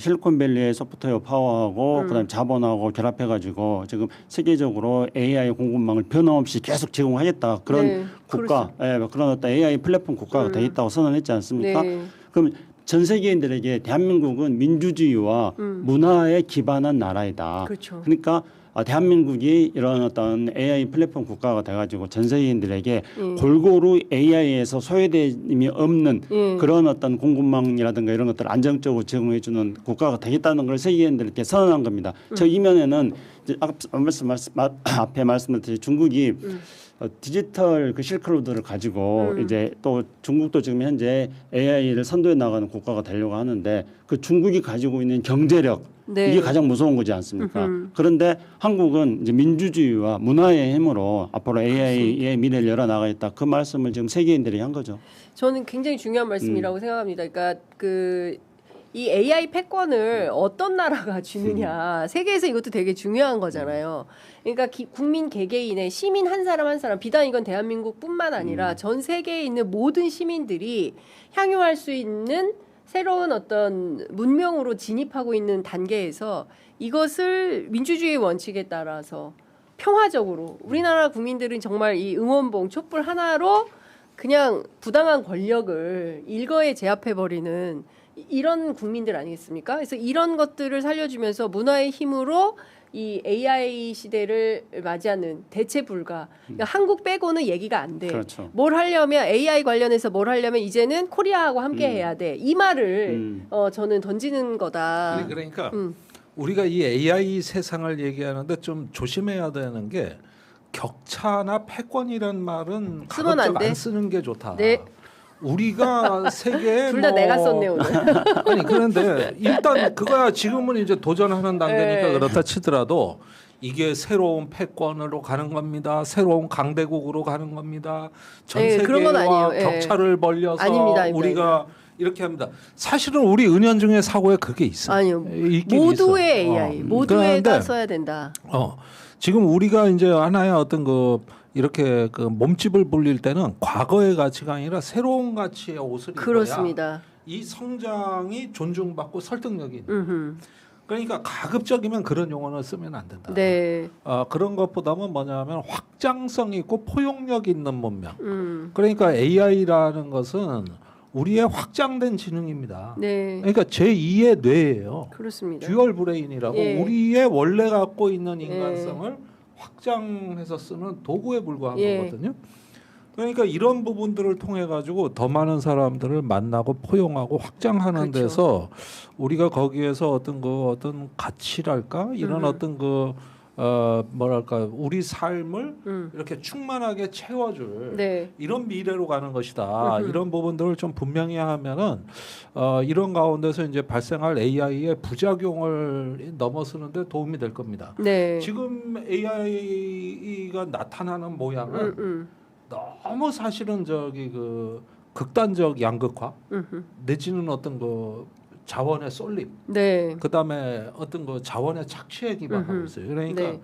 실리콘밸리의 소프트웨어 파워하고 그다음에 자본하고 결합해가지고 지금 세계적으로 AI 공급망을 변함없이 계속 제공하겠다 그런 네, 국가, 그런 어떤 AI 플랫폼 국가가 되겠다고 선언했지 않습니까? 네. 그럼 전 세계인들에게 대한민국은 민주주의와 문화에 기반한 나라이다. 그렇죠. 그러니까 대한민국이 이런 어떤 AI 플랫폼 국가가 돼가지고 전 세계인들에게 골고루 AI에서 소외됨이 없는 그런 어떤 공급망이라든가 이런 것들을 안정적으로 제공해주는 국가가 되겠다는 걸 세계인들께 선언한 겁니다. 저 이면에는 이제 앞에 말씀드렸듯이 중국이 디지털 그 실크로드를 가지고 이제 또 중국도 지금 현재 AI를 선도해 나가는 국가가 되려고 하는데 그 중국이 가지고 있는 경제력 네. 이게 가장 무서운 거지 않습니까? 그런데 한국은 이제 민주주의와 문화의 힘으로 앞으로 AI의 미래를 열어 나가겠다. 그 말씀을 지금 세계인들이 한 거죠. 저는 굉장히 중요한 말씀이라고 생각합니다. 그러니까 이 AI 패권을 어떤 나라가 주느냐. 세계에서 이것도 되게 중요한 거잖아요. 그러니까 국민 개개인의 시민 한 사람 한 사람 비단 이건 대한민국뿐만 아니라 전 세계에 있는 모든 시민들이 향유할 수 있는 새로운 어떤 문명으로 진입하고 있는 단계에서 이것을 민주주의 원칙에 따라서 평화적으로 우리나라 국민들은 정말 이 응원봉 촛불 하나로 그냥 부당한 권력을 일거에 제압해버리는 이런 국민들 아니겠습니까? 그래서 이런 것들을 살려주면서 문화의 힘으로 이 AI 시대를 맞이하는 대체 불가. 그러니까 한국 빼고는 얘기가 안 돼. 그렇죠. 뭘 하려면 AI 관련해서 뭘 하려면 이제는 코리아하고 함께 해야 돼. 이 말을 저는 던지는 거다. 그러니까 우리가 이 AI 세상을 얘기하는데 좀 조심해야 되는 게 격차나 패권이란 말은 쓰면 안 가급적 돼. 안 쓰는 게 좋다. 네. 우리가 세계에 둘 다 내가 썼네 오늘. 아니 그런데 일단 그거야 지금은 이제 도전하는 단계니까 네. 그렇다 치더라도 이게 새로운 패권으로 가는 겁니다. 새로운 강대국으로 가는 겁니다. 전 네, 그런 건 세계와 아니에요. 예. 격차를 벌려서 아닙니다. 우리가 이렇게 합니다. 사실은 우리 은연중에 사고에 그게 있어. 아니요. 있긴 모두의 있어. AI, 모두에다 그런데 써야 된다. 지금 우리가 이제 하나의 어떤 그 이렇게 그 몸집을 불릴 때는 과거의 가치가 아니라 새로운 가치의 옷을 입어야 그렇습니다. 이 성장이 존중받고 설득력이 있는. 음흠. 그러니까 가급적이면 그런 용어는 쓰면 안 된다. 네. 그런 것보다는 뭐냐면 확장성 있고 포용력 있는 문명. 그러니까 AI라는 것은 우리의 확장된 지능입니다. 네. 그러니까 제2의 뇌예요. 그렇습니다. 듀얼 브레인이라고 예. 우리의 원래 갖고 있는 인간성을 확장해서 쓰는 도구에 불과한 예. 거거든요. 그러니까 이런 부분들을 통해 가지고 더 많은 사람들을 만나고 포용하고 확장하는 그렇죠. 데서 우리가 거기에서 어떤 가치랄까 이런 어떤 뭐랄까 우리 삶을 이렇게 충만하게 채워줄 네. 이런 미래로 가는 것이다. 이런 부분들을 좀 분명히 하면은 이런 가운데서 이제 발생할 AI의 부작용을 넘어서는데 도움이 될 겁니다. 네. 지금 AI가 나타나는 모양은 너무 사실은 그 극단적 양극화 내지는 어떤 그 자원의 쏠림, 네. 그다음에 어떤 그 자원의 착취에 기반하고 있어요. 그러니까 네.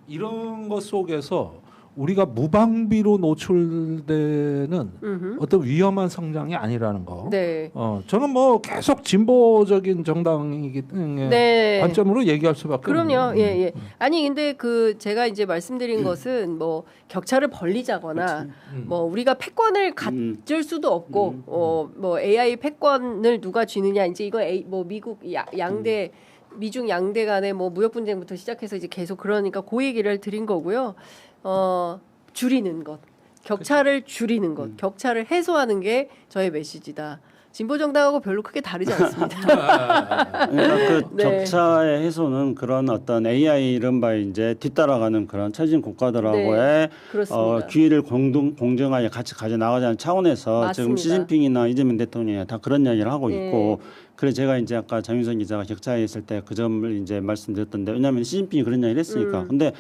이런 것 속에서 우리가 무방비로 노출되는 어떤 위험한 성장이 아니라는 거. 네. 저는 뭐 계속 진보적인 정당이기 때문에 네. 관점으로 얘기할 수밖에 그럼요. 없는. 예, 예. 아니 근데 그 제가 이제 말씀드린 것은 뭐 격차를 벌리자거나 뭐 우리가 패권을 가질 수도 없고 뭐 AI 패권을 누가 쥐느냐 이제 이거 뭐 미국 양대 미중 양대 간의 뭐 무역 분쟁부터 시작해서 이제 계속 그러니까 그 얘기를 드린 거고요. 줄이는 것, 격차를 줄이는 것, 격차를 해소하는 게 저의 메시지다. 진보 정당하고 별로 크게 다르지 않습니다. 그러니까 그 네. 격차의 해소는 그런 어떤 AI 이른바 이제 뒤따라가는 그런 처진 국가들하고의 네, 그렇습니다. 기회를 공정하게 같이 가져 나가자는 차원에서 맞습니다. 지금 시진핑이나 이재명 대통령이 다 그런 이야기를 하고 네. 있고. 그래서 제가 이제 아까 장윤선 기자가 격차에 있을 때 그 점을 이제 말씀드렸던데 왜냐하면 시진핑이 그런 이야기를 했으니까. 근데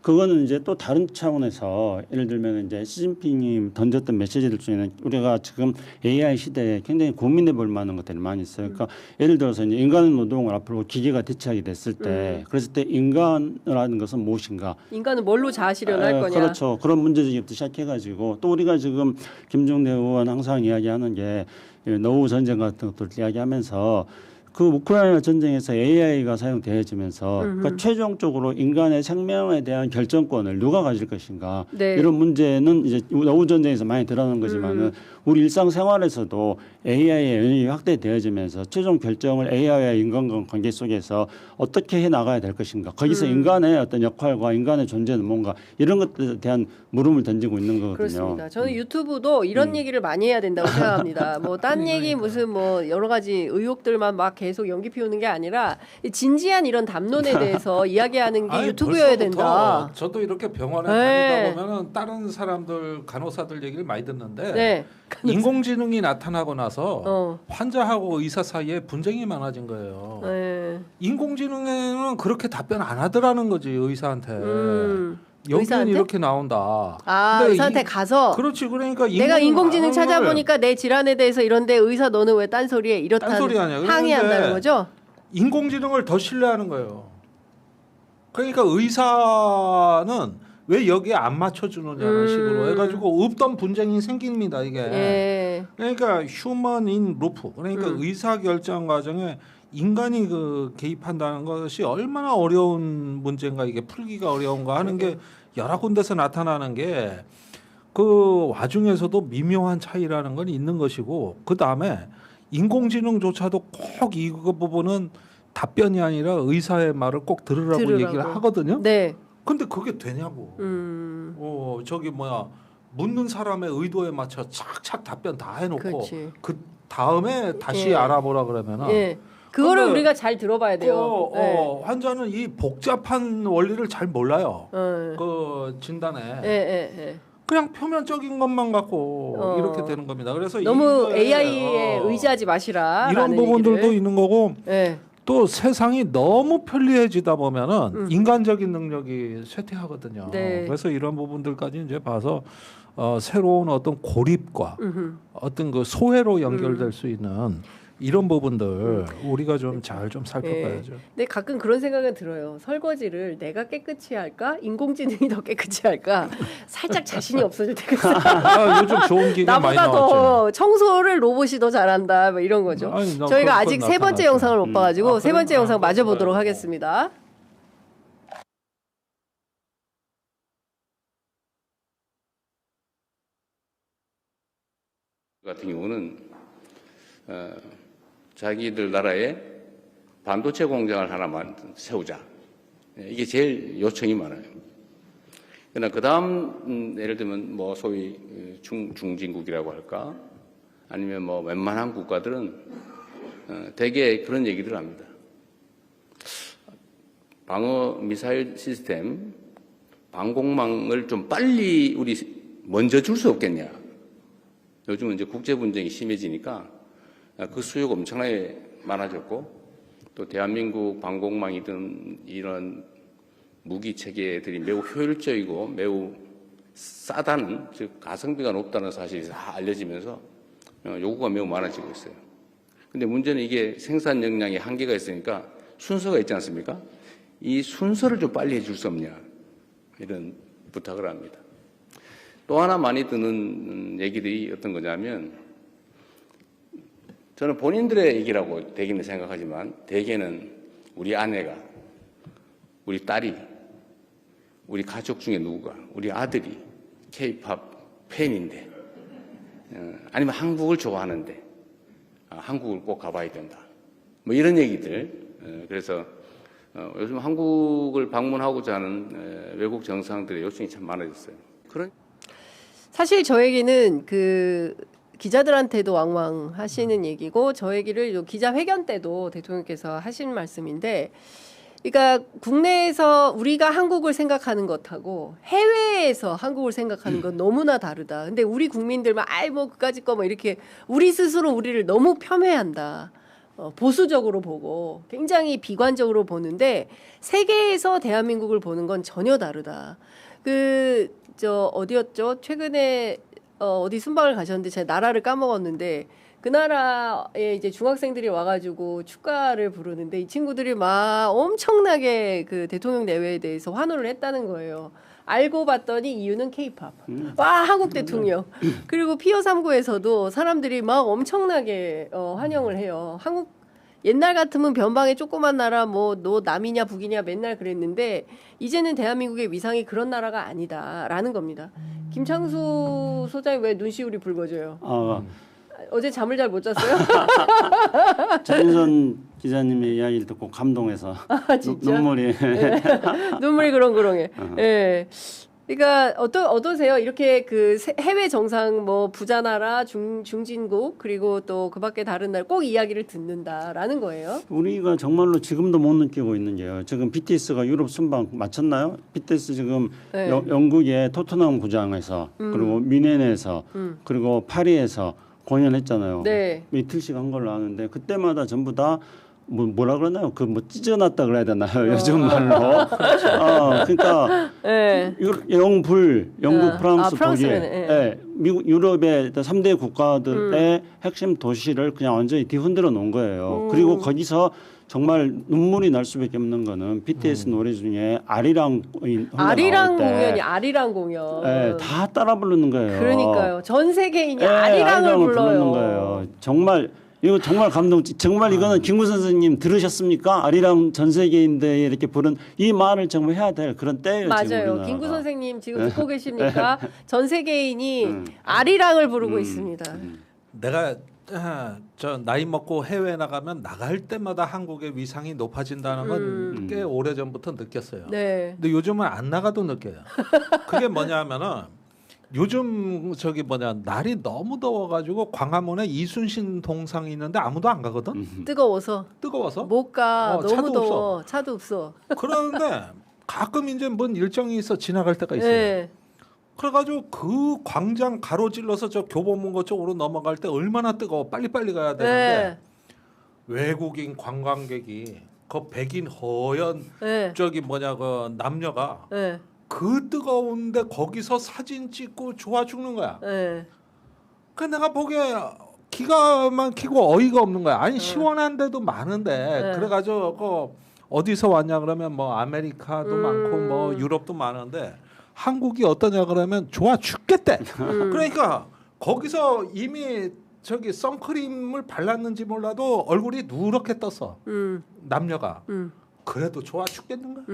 그거는 이제 또 다른 차원에서 예를 들면 이제 시진핑이 던졌던 메시지들 중에는 우리가 지금 AI 시대에 굉장히 고민해 볼 만한 것들이 많이 있어요. 그러니까 예를 들어서 이제 인간 노동을 앞으로 기계가 대체하게 됐을 때 그랬을 때 인간이라는 것은 무엇인가? 인간은 뭘로 자아실현할 거냐? 그렇죠. 그런 문제제기부터 시작해가지고 또 우리가 지금 김종대 의원 항상 이야기하는 게 노후 전쟁 같은 것들 이야기하면서 그 우크라이나 전쟁에서 AI가 사용되어지면서 그러니까 최종적으로 인간의 생명에 대한 결정권을 누가 가질 것인가 네. 이런 문제는 이제 노후 전쟁에서 많이 드러난 거지만은 우리 일상생활에서도 AI의 영역이 확대되어지면서 최종 결정을 AI와 인간 관계 속에서 어떻게 해 나가야 될 것인가 거기서 인간의 어떤 역할과 인간의 존재는 뭔가 이런 것들에 대한 물음을 던지고 있는 거거든요. 그렇습니다. 저는 유튜브도 이런 얘기를 많이 해야 된다고 생각합니다. 뭐 딴 얘기 무슨 뭐 여러 가지 의혹들만 막 계속 연기 피우는 게 아니라 진지한 이런 담론에 대해서 이야기하는 게 아니, 유튜브여야 벌써부터 된다. 저도 이렇게 병원에 네. 다니다 보면은 다른 사람들 간호사들 얘기를 많이 듣는데 네. 인공지능이 나타나고 나서 어. 환자하고 의사 사이에 분쟁이 많아진 거예요. 네. 인공지능에는 그렇게 답변 안 하더라는 거지 의사한테. 여기는 의사한테? 이렇게 나온다. 아, 근데 의사한테 가서 그렇지 그러니까 내가 인공지능 아, 찾아보니까 내 질환에 대해서 이런데 의사 너는 왜 딴소리해? 이렇다는 딴소리 아니야. 그런데 항의한다는 거죠? 인공지능을 더 신뢰하는 거예요. 그러니까 의사는 왜 여기에 안 맞춰주느냐는 식으로 해가지고 없던 분쟁이 생깁니다 이게. 예. 그러니까 휴먼 인 루프 그러니까 의사 결정 과정에 인간이 그 개입한다는 것이 얼마나 어려운 문제인가 이게 풀기가 어려운가 하는 게 여러 군데서 나타나는 게 그 와중에서도 미묘한 차이라는 건 있는 것이고 그 다음에 인공지능조차도 꼭 이거 부분은 답변이 아니라 의사의 말을 꼭 들으라고 얘기를 하거든요. 네. 근데 그게 되냐고. 저기 뭐야 묻는 사람의 의도에 맞춰 착착 답변 다 해놓고 그렇지. 그 다음에 다시 예. 알아보라 그러면은. 예. 그거를 근데 우리가 잘 들어봐야 돼요. 네. 환자는 이 복잡한 원리를 잘 몰라요. 예. 그 진단에 예. 그냥 표면적인 것만 갖고 이렇게 되는 겁니다. 그래서 너무 이거에, AI에 의지하지 마시라. 이런 부분들도 있는 거고 예. 또 세상이 너무 편리해지다 보면은 인간적인 능력이 쇠퇴하거든요. 네. 그래서 이런 부분들까지 이제 봐서 새로운 어떤 고립과 어떤 그 소외로 연결될 수 있는 이런 부분들 우리가 좀 잘 좀 살펴봐야죠. 근데 가끔 그런 생각은 들어요. 설거지를 내가 깨끗이 할까? 인공지능이 더 깨끗이 할까? 살짝 자신이 없어질 때가 있어요. 아, 요즘 좋은 기가 많이 나보다 나왔죠. 더 청소를 로봇이 더 잘한다. 뭐 이런 거죠. 아니, 나 저희가 그건 아직 세 번째 나타났죠. 영상을 못 봐가지고 아, 세 번째 그래? 영상 마저 그래. 보도록 하겠습니다. 같은 경우는 자기들 나라에 반도체 공장을 하나만 세우자. 이게 제일 요청이 많아요. 그러나 그 다음 예를 들면 뭐 소위 중진국이라고 할까, 아니면 뭐 웬만한 국가들은 대개 그런 얘기들을 합니다. 방어 미사일 시스템, 방공망을 좀 빨리 우리 먼저 줄 수 없겠냐. 요즘은 이제 국제 분쟁이 심해지니까 그 수요가 엄청나게 많아졌고, 또 대한민국 방공망이든 이런 무기 체계들이 매우 효율적이고 매우 싸다는, 즉 가성비가 높다는 사실이 다 알려지면서 요구가 매우 많아지고 있어요. 근데 문제는 이게 생산 역량에 한계가 있으니까 순서가 있지 않습니까? 이 순서를 좀 빨리 해줄 수 없냐, 이런 부탁을 합니다. 또 하나 많이 드는 얘기들이 어떤 거냐면, 저는 본인들의 얘기라고 대개는 생각하지만 대개는 우리 아내가, 우리 딸이, 우리 가족 중에 누구가, 우리 아들이 K-팝 팬인데, 아니면 한국을 좋아하는데 한국을 꼭 가봐야 된다, 뭐 이런 얘기들. 그래서 요즘 한국을 방문하고자 하는 외국 정상들의 요청이 참 많아졌어요. 그런 사실 저에게는 그 기자들한테도 왕왕 하시는 얘기고, 저 얘기를 요 기자회견 때도 대통령께서 하신 말씀인데, 그러니까 국내에서 우리가 한국을 생각하는 것하고 해외에서 한국을 생각하는 건 너무나 다르다. 근데 우리 국민들만 아이 뭐 그까짓 거 뭐 이렇게 우리 스스로 우리를 너무 폄훼한다. 보수적으로 보고 굉장히 비관적으로 보는데, 세계에서 대한민국을 보는 건 전혀 다르다. 어디였죠? 최근에 어디 순방을 가셨는데 제가 나라를 까먹었는데, 그 나라에 이제 중학생들이 와가지고 축가를 부르는데 이 친구들이 막 엄청나게 그 대통령 내외에 대해서 환호를 했다는 거예요. 알고 봤더니 이유는 K-팝. 와, 한국 대통령. 그리고 피어 3구에서도 사람들이 막 엄청나게 환영을 해요. 한국 옛날 같으면 변방의 조그만 나라 뭐 너 남이냐 북이냐 맨날 그랬는데, 이제는 대한민국의 위상이 그런 나라가 아니다라는 겁니다. 김창수 소장이 왜 눈시울이 붉어져요? 어제 잠을 잘 못 잤어요? 전인선 기자님의 이야기를 듣고 감동해서 진짜? 눈물이 눈물이 그렁그렁해. 예. 그러니까 어떠세요? 이렇게 그 해외 정상 뭐 부자 나라, 중진국, 그리고 또 그밖에 다른 나라 꼭 이야기를 듣는다라는 거예요. 우리가 정말로 지금도 못 느끼고 있는 게요. 지금 BTS가 유럽 순방 마쳤나요? BTS 지금 네. 영국의 토트넘 구장에서 그리고 뮌헨에서 그리고 파리에서 공연했잖아요. 네. 이틀씩 한 걸로 아는데, 그때마다 전부 다 뭐라 그러나요? 그 뭐 찢어놨다 그래야 되나요? 요즘 말로. 그러니까 네. 영국, 프랑스, 독일, 프랑스는, 미국, 유럽의 3대 국가들의 핵심 도시를 그냥 완전히 뒤흔들어 놓은 거예요. 그리고 거기서 정말 눈물이 날 수밖에 없는 거는 BTS 노래 중에 아리랑 공연이 아리랑 공연. 다 따라 부르는 거예요. 그러니까요. 전 세계인이 아리랑을 불러요. 부르는 거예요. 정말 이거 정말 정말 이거는 김구 선생님 들으셨습니까? 아리랑 전 세계인들이 이렇게 부른 이 말을 정말 해야 될 그런 때예요. 맞아요. 김구 선생님 지금 듣고 계십니까? 전 세계인이 아리랑을 부르고 있습니다. 내가 저 나이 먹고 해외 나가면 나갈 때마다 한국의 위상이 높아진다는 건 꽤 오래 전부터 느꼈어요. 네. 근데 요즘은 안 나가도 느껴요. 그게 뭐냐면은 요즘 날이 너무 더워가지고 광화문에 이순신 동상이 있는데 아무도 안 가거든. 뜨거워서 못 가. 차도 너무 더워. 없어. 차도 없어. 그런데 가끔 이제 뭔 일정이 있어 지나갈 때가 있어요. 네. 그래가지고 그 광장 가로질러서 저 교보문고 쪽으로 넘어갈 때 얼마나 뜨거워. 빨리빨리 가야 되는데 외국인 관광객이 그 백인 허연 그 남녀가 그 뜨거운데 거기서 사진 찍고 좋아 죽는 거야. 그 내가 보기에 기가 막히고 어이가 없는 거야. 아니 시원한 데도 많은데 그래가지고 어디서 왔냐 그러면 뭐 아메리카도 많고 뭐 유럽도 많은데 한국이 어떠냐 그러면 좋아 죽겠대. 그러니까 거기서 이미 저기 선크림을 발랐는지 몰라도 얼굴이 누렇게 떴어. 남녀가. 그래도 좋아 죽겠는 거야.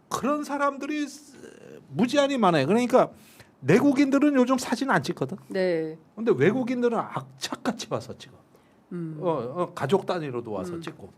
그런 사람들이 무지한히 많아요. 그러니까 내국인들은 요즘 사진 안 찍거든. 네. 근데 외국인들은 악착같이 와서 찍어. 가족 단위로도 와서 찍고.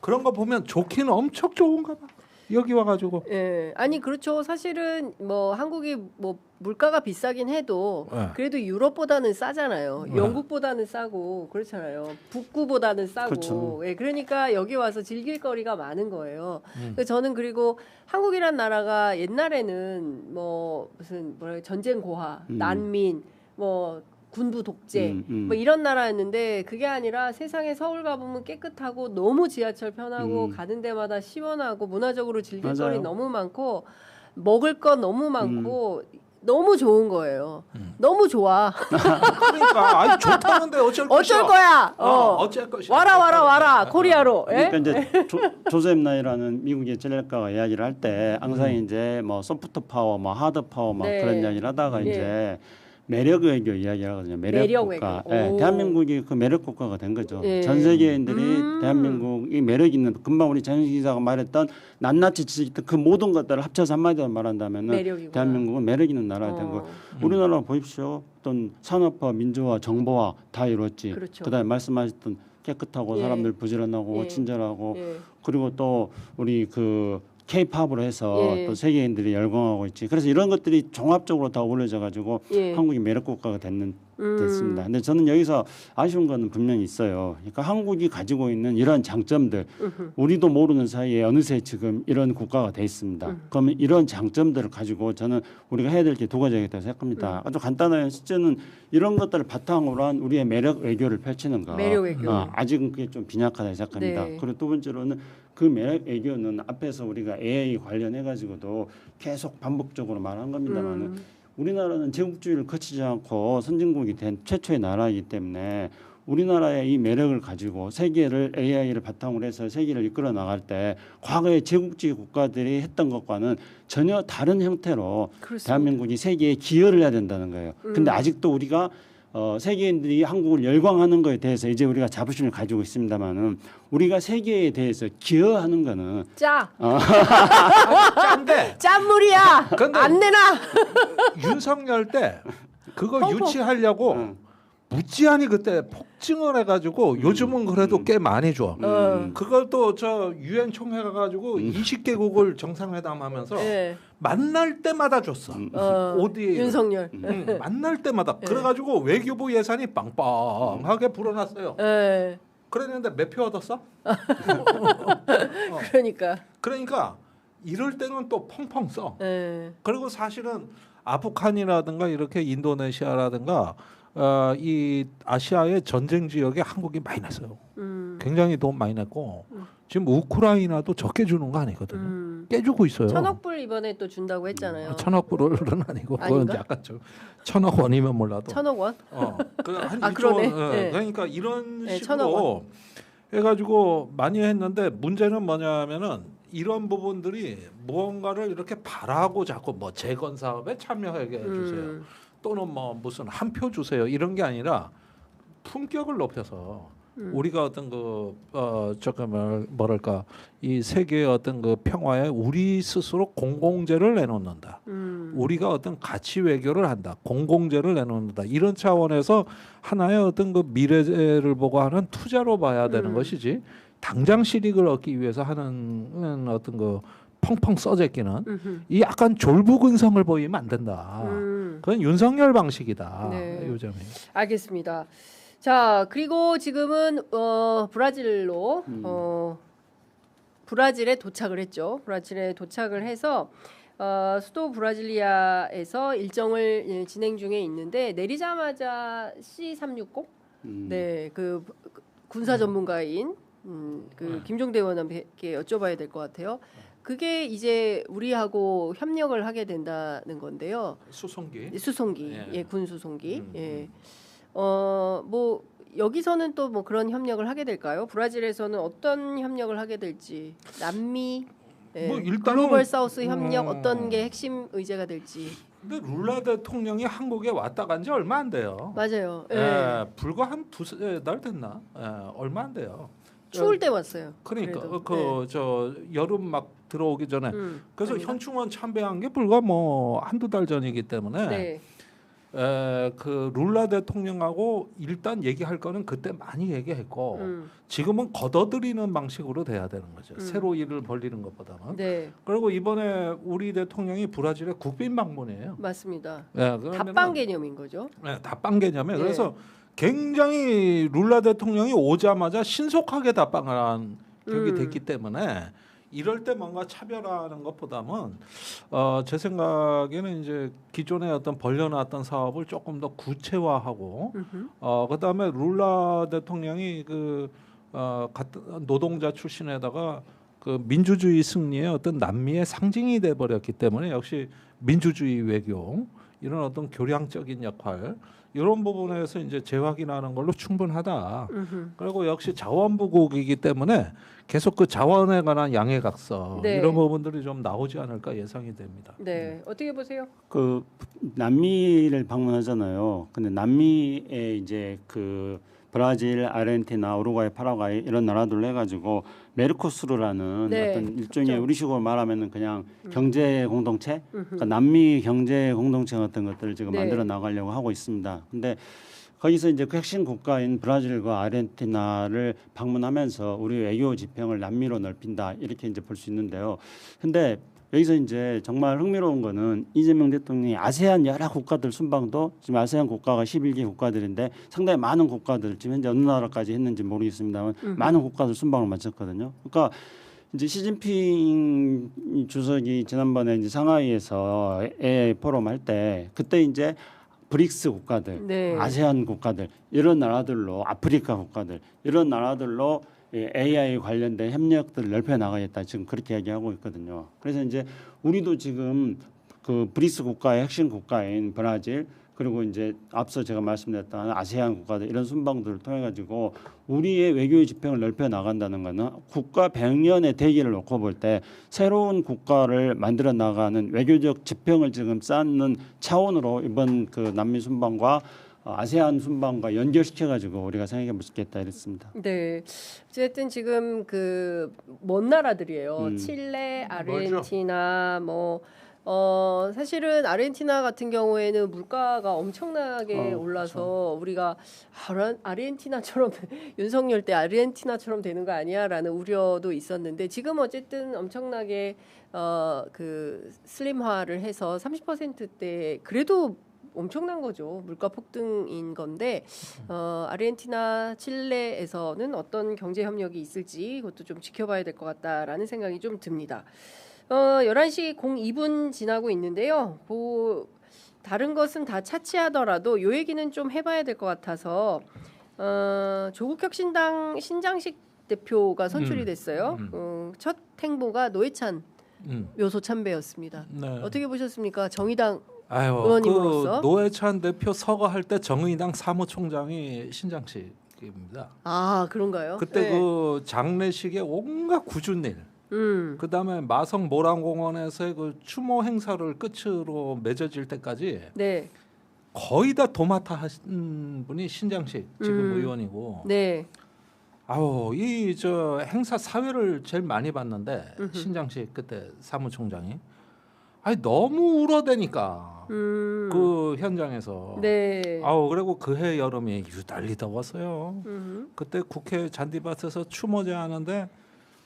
그런 거 보면 좋기는 엄청 좋은가 봐. 여기 와가지고. 예. 아니 그렇죠. 사실은 뭐 한국이 뭐 물가가 비싸긴 해도 네. 그래도 유럽보다는 싸잖아요. 영국보다는 싸고 그렇잖아요. 북구보다는 싸고. 그렇죠. 예. 그러니까 여기 와서 즐길 거리가 많은 거예요. 그래서 저는 그리고 한국이란 나라가 옛날에는 뭐 무슨 뭐라 전쟁 고하, 난민, 뭐 군부 독재 뭐 이런 나라였는데 그게 아니라 세상에 서울 가보면 깨끗하고 너무 지하철 편하고 가는 데마다 시원하고 문화적으로 즐길 맞아요. 거리 너무 많고 먹을 거 너무 많고 너무 좋은 거예요. 너무 좋아. 그러니까 아니 좋다는데 어쩔 것이야. 어쩔 거야. 어쩔 것이야. 와라 코리아로. 예? 그러니까 이제 조셉 나이라는 미국의 전략가가 이야기를 할 때 항상 이제 뭐 소프트 파워, 뭐 하드 파워 막 네. 그런 이야기를 하다가 네. 이제 매력 외교 이야기하거든요. 매력 매력 국가. 외교. 예, 오. 대한민국이 그 매력 국가가 된 거죠. 예. 전 세계인들이 대한민국이 매력 있는 금방 우리 전식 기자가 말했던 낱낱이 지적했던 그 모든 것들을 합쳐서 한마디로 말한다면은 매력이구나. 대한민국은 매력 있는 나라가 된 거예요. 우리나라 보십시오. 어떤 산업화, 민주화, 정보화 다 이뤘지. 그렇죠. 그다음에 말씀하셨던 깨끗하고 예. 사람들 부지런하고 예. 친절하고 예. 그리고 또 우리 그 K-팝으로 해서 예. 또 세계인들이 열광하고 있지. 그래서 이런 것들이 종합적으로 다 어우러져 가지고 예. 한국이 매력 국가가 됐습니다. 근데 저는 여기서 아쉬운 거는 분명히 있어요. 그러니까 한국이 가지고 있는 이런 장점들 우리도 모르는 사이에 어느새 지금 이런 국가가 돼 있습니다. 그러면 이런 장점들을 가지고 저는 우리가 해야 될 게 두 가지가 있다고 생각합니다. 아주 간단한 실제는 이런 것들을 바탕으로 한 우리의 매력 외교를 펼치는 거. 매력 외교. 아직은 그게 좀 빈약하다 생각합니다. 네. 그리고 두 번째로는 그 매력 외교는 앞에서 우리가 AI 관련해 가지고도 계속 반복적으로 말한 겁니다만은 우리나라는 제국주의를 거치지 않고 선진국이 된 최초의 나라이기 때문에 우리나라의 이 매력을 가지고 세계를 AI를 바탕으로 해서 세계를 이끌어 나갈 때 과거의 제국주의 국가들이 했던 것과는 전혀 다른 형태로 그렇습니다. 대한민국이 세계에 기여를 해야 된다는 거예요. 근데 아직도 우리가 세계인들이 한국을 열광하는 거에 대해서 이제 우리가 자부심을 가지고 있습니다만은 우리가 세계에 대해서 기여하는 거는 짠데 짠물이야. 근데- 안 내놔. 윤석열 때 그거 펑펑. 유치하려고 무지한히 그때 폭증을 해가지고 요즘은 그래도 꽤 많이 줘. 그것도 저 유엔 총회 가가지고 20개국을 정상회담하면서 예. 만날 때마다 줬어. 어디 윤석열. 만날 때마다 그래가지고 외교부 예산이 빵빵하게 불어났어요. 예. 그랬는데 몇 표 얻었어? 그러니까. 그러니까 이럴 때는 또 펑펑 써. 예. 그리고 사실은 아프간이라든가 이렇게 인도네시아라든가 이 아시아의 전쟁 지역에 한국이 많이 냈어요. 굉장히 돈 많이 냈고 지금 우크라이나도 적게 주는 거 아니거든요. 깨주고 있어요. 1,000억 불 이번에 또 준다고 했잖아요. 1,000억 불은 아니고 그건 아닌가? 약간 좀 1,000억 원이면 몰라도 1,000억 원? 한 아, 1조 그러네. 원. 네. 그러니까 이런 네, 1,000억 식으로 해가지고 많이 했는데 문제는 뭐냐면은 이런 부분들이 무언가를 이렇게 바라고 자꾸 뭐 재건 사업에 참여하게 해주세요. 또는 뭐 무슨 한 표 주세요 이런 게 아니라 품격을 높여서 우리가 어떤 그 잠깐만 뭐랄까 이 세계의 어떤 그 평화에 우리 스스로 공공재를 내놓는다. 우리가 어떤 가치 외교를 한다. 공공재를 내놓는다. 이런 차원에서 하나의 어떤 그 미래를 보고 하는 투자로 봐야 되는 것이지. 당장 실익을 얻기 위해서 하는 어떤 그 펑펑 써제끼는 이 약간 졸부근성을 보이면 안 된다. 그건 윤석열 방식이다. 네. 요즘에. 알겠습니다. 자, 그리고 지금은 브라질로 브라질에 도착을 했죠. 브라질에 도착을 해서 수도 브라질리아에서 일정을 진행 중에 있는데 내리자마자 C360 네, 그 군사 전문가인 그 김종대 의원님께 여쭤봐야 될 것 같아요. 그게 이제 우리하고 협력을 하게 된다는 건데요. 수송기. 수송기, 예. 예, 군 수송기. 예. 뭐 여기서는 또 뭐 그런 협력을 하게 될까요? 브라질에서는 어떤 협력을 하게 될지 남미 뭐 일단은 글로벌 사우스 협력 어떤 게 핵심 의제가 될지. 근데 룰라 대통령이 한국에 왔다 간 지 얼마 안 돼요. 맞아요. 예. 불과 한 두세 달 됐나? 얼마 안 돼요. 추울 때 왔어요. 그러니까 그래도. 저 여름 막 들어오기 전에 그래서 아닌가? 현충원 참배한 게 불과 뭐 한두 달 전이기 때문에 네. 그 룰라 대통령하고 일단 얘기할 거는 그때 많이 얘기했고 지금은 걷어들이는 방식으로 돼야 되는 거죠. 새로 일을 벌리는 것보다는. 네. 그리고 이번에 우리 대통령이 브라질에 국빈 방문이에요. 맞습니다. 그러면은 답방 개념인 거죠. 답방 개념에 네. 그래서 굉장히 룰라 대통령이 오자마자 신속하게 답방을 한 격이 됐기 때문에 이럴 때 뭔가 차별화하는 것보다는 제 생각에는 이제 기존에 어떤 벌려놨던 사업을 조금 더 구체화하고 그다음에 룰라 대통령이 노동자 출신에다가 그 민주주의 승리의 어떤 남미의 상징이 돼 버렸기 때문에 역시 민주주의 외교 이런 어떤 교량적인 역할 이런 부분에서 이제 재확인하는 걸로 충분하다. 그리고 역시 자원부국이기 때문에 계속 그 자원에 관한 양해각서 네. 이런 부분들이 좀 나오지 않을까 예상이 됩니다. 네. 어떻게 보세요? 그 남미를 방문하잖아요. 근데 남미에 이제 그 브라질, 아르헨티나, 우루과이, 파라과이 이런 나라들로 해가지고 메르코스루라는 네, 어떤 일종의 그렇죠. 우리식으로 말하면은 그냥 경제 공동체, 그러니까 남미 경제 공동체 같은 것들을 지금 네. 만들어 나가려고 하고 있습니다. 근데 거기서 이제 그 핵심 국가인 브라질과 아르헨티나를 방문하면서 우리 외교 지평을 남미로 넓힌다 이렇게 이제 볼 수 있는데요. 근데 여기서 이제 정말 흥미로운 거는 이재명 대통령이 아세안 여러 국가들 순방도 지금 아세안 국가가 11개 국가들인데 상당히 많은 국가들 지금 현재 어느 나라까지 했는지 모르겠습니다만 많은 국가들 순방을 마쳤거든요. 그러니까 이제 시진핑 주석이 지난번에 이제 상하이에서 AI 포럼 할 때 그때 이제 브릭스 국가들, 네. 아세안 국가들 이런 나라들로 아프리카 국가들 이런 나라들로 AI 관련된 협력들을 넓혀 나가겠다 지금 그렇게 얘기하고 있거든요. 그래서 이제 우리도 지금 그 브릭스 국가의 핵심 국가인 브라질 그리고 이제 앞서 제가 말씀드렸던 아세안 국가들 이런 순방들을 통해 가지고 우리의 외교의 지평을 넓혀 나간다는 것은 국가 100년의 대기를 놓고 볼 때 새로운 국가를 만들어 나가는 외교적 지평을 지금 쌓는 차원으로 이번 그 남미 순방과 아세안 순방과 연결시켜 가지고 우리가 생각해 볼 수 있겠다 이랬습니다. 네. 어쨌든 지금 그 먼 나라들이에요. 칠레, 아르헨티나 사실은 아르헨티나 같은 경우에는 물가가 엄청나게 올라서 우리가 아르헨티나처럼 윤석열 때 아르헨티나처럼 되는 거 아니야라는 우려도 있었는데 지금 어쨌든 엄청나게 그 슬림화를 해서 30%대 그래도 엄청난 거죠. 물가 폭등인 건데 아르헨티나, 칠레에서는 어떤 경제 협력이 있을지 그것도 좀 지켜봐야 될 것 같다라는 생각이 좀 듭니다. 11시 02분 지나고 있는데요. 다른 것은 다 차치하더라도 요 얘기는 좀 해봐야 될 것 같아서 조국혁신당 신장식 대표가 선출이 됐어요. 첫 행보가 노회찬 묘소 참배였습니다. 네. 어떻게 보셨습니까? 정의당 아유, 의원님으로서? 그 노회찬 대표 서거할 때 정의당 사무총장이 신장식입니다. 아 그런가요? 그때 네. 그 장례식에 온갖 굳은 일, 그다음에 마성 모란공원에서의 그 추모 행사를 끝으로 맺어질 때까지 네. 거의 다 도맡아 하신 분이 신장식 지금 의원이고. 네. 아우 이 저 행사 사회를 제일 많이 봤는데 신장식 그때 사무총장이 아니 너무 울어대니까 그 현장에서 네. 아우 그리고 그해 여름에 유달리 더웠어요. 그때 국회 잔디밭에서 추모제 하는데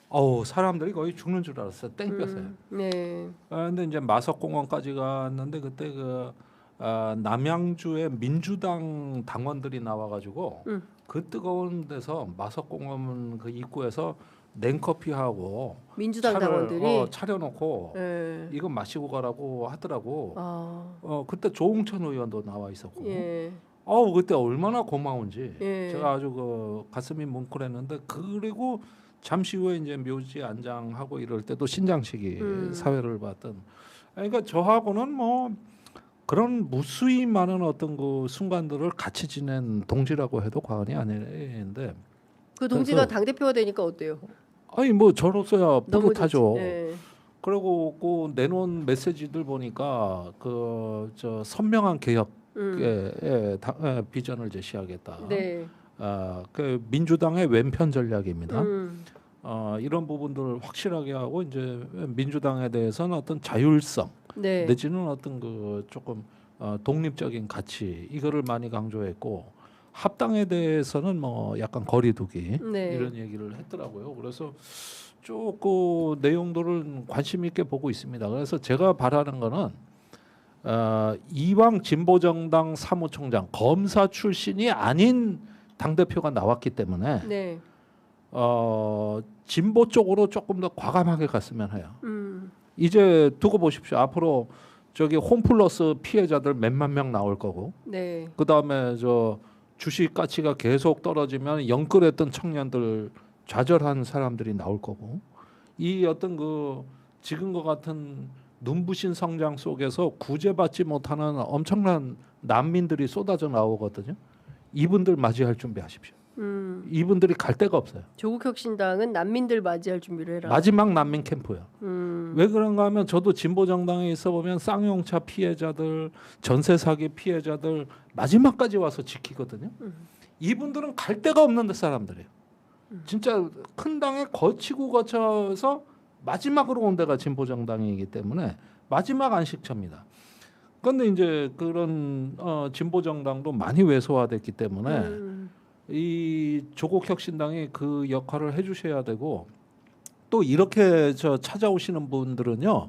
어우 사람들이 거의 죽는 줄 알았어요. 땡볕에. 네. 근데 이제 마석공원까지 갔는데 그때 남양주의 민주당 당원들이 나와가지고 그 뜨거운 데서 마석공원 그 입구에서 냉커피하고 민주당 당원들이 차려놓고 네. 이거 마시고 가라고 하더라고. 아. 그때 조홍천 의원도 나와 있었고. 예. 그때 얼마나 고마운지 예. 제가 아주 가슴이 뭉클했는데 그리고 잠시 후에 이제 묘지 안장하고 이럴 때도 신장식이 사회를 봤던. 그러니까 저하고는 그런 무수히 많은 어떤 그 순간들을 같이 지낸 동지라고 해도 과언이 아닌데 그 동지가 그래서- 당 대표가 되니까 어때요? 아니 뭐 저로서야 너무 뿌듯하죠. 좋지. 네. 그리고 그 내놓은 메시지들 보니까 그 저 선명한 개혁의 비전을 제시하겠다. 네. 그 민주당의 왼편 전략입니다. 음. 이런 부분들을 확실하게 하고 이제 민주당에 대해서는 어떤 자율성 네. 내지는 어떤 그 조금 독립적인 가치 이거를 많이 강조했고 합당에 대해서는 뭐 약간 거리두기 네. 이런 얘기를 했더라고요. 그래서 쭉 그 내용들을 관심 있게 보고 있습니다. 그래서 제가 바라는 거는 이왕 진보정당 사무총장 검사 출신이 아닌 당 대표가 나왔기 때문에 네. 진보 쪽으로 조금 더 과감하게 갔으면 해요. 음. 이제 두고 보십시오. 앞으로 저기 홈플러스 피해자들 몇만 명 나올 거고, 네. 그 다음에 저 주식 가치가 계속 떨어지면 영끌했던 청년들 좌절한 사람들이 나올 거고, 이 어떤 그 지금과 같은 눈부신 성장 속에서 구제받지 못하는 엄청난 난민들이 쏟아져 나오거든요. 이분들 맞이할 준비하십시오. 이분들이 갈 데가 없어요. 조국혁신당은 난민들 맞이할 준비를 해라. 마지막 난민 캠프예요. 왜 그런가 하면 저도 진보 정당에 있어 보면 쌍용차 피해자들, 전세 사기 피해자들 마지막까지 와서 지키거든요. 이분들은 갈 데가 없는 사람들이에요. 진짜 큰 당에 거치고 거쳐서 마지막으로 온 데가 진보 정당이기 때문에 마지막 안식처입니다. 그런데 이제 그런 진보 정당도 많이 왜소화됐기 때문에 이 조국 혁신당이 그 역할을 해주셔야 되고, 또 이렇게 찾아오시는 분들은요,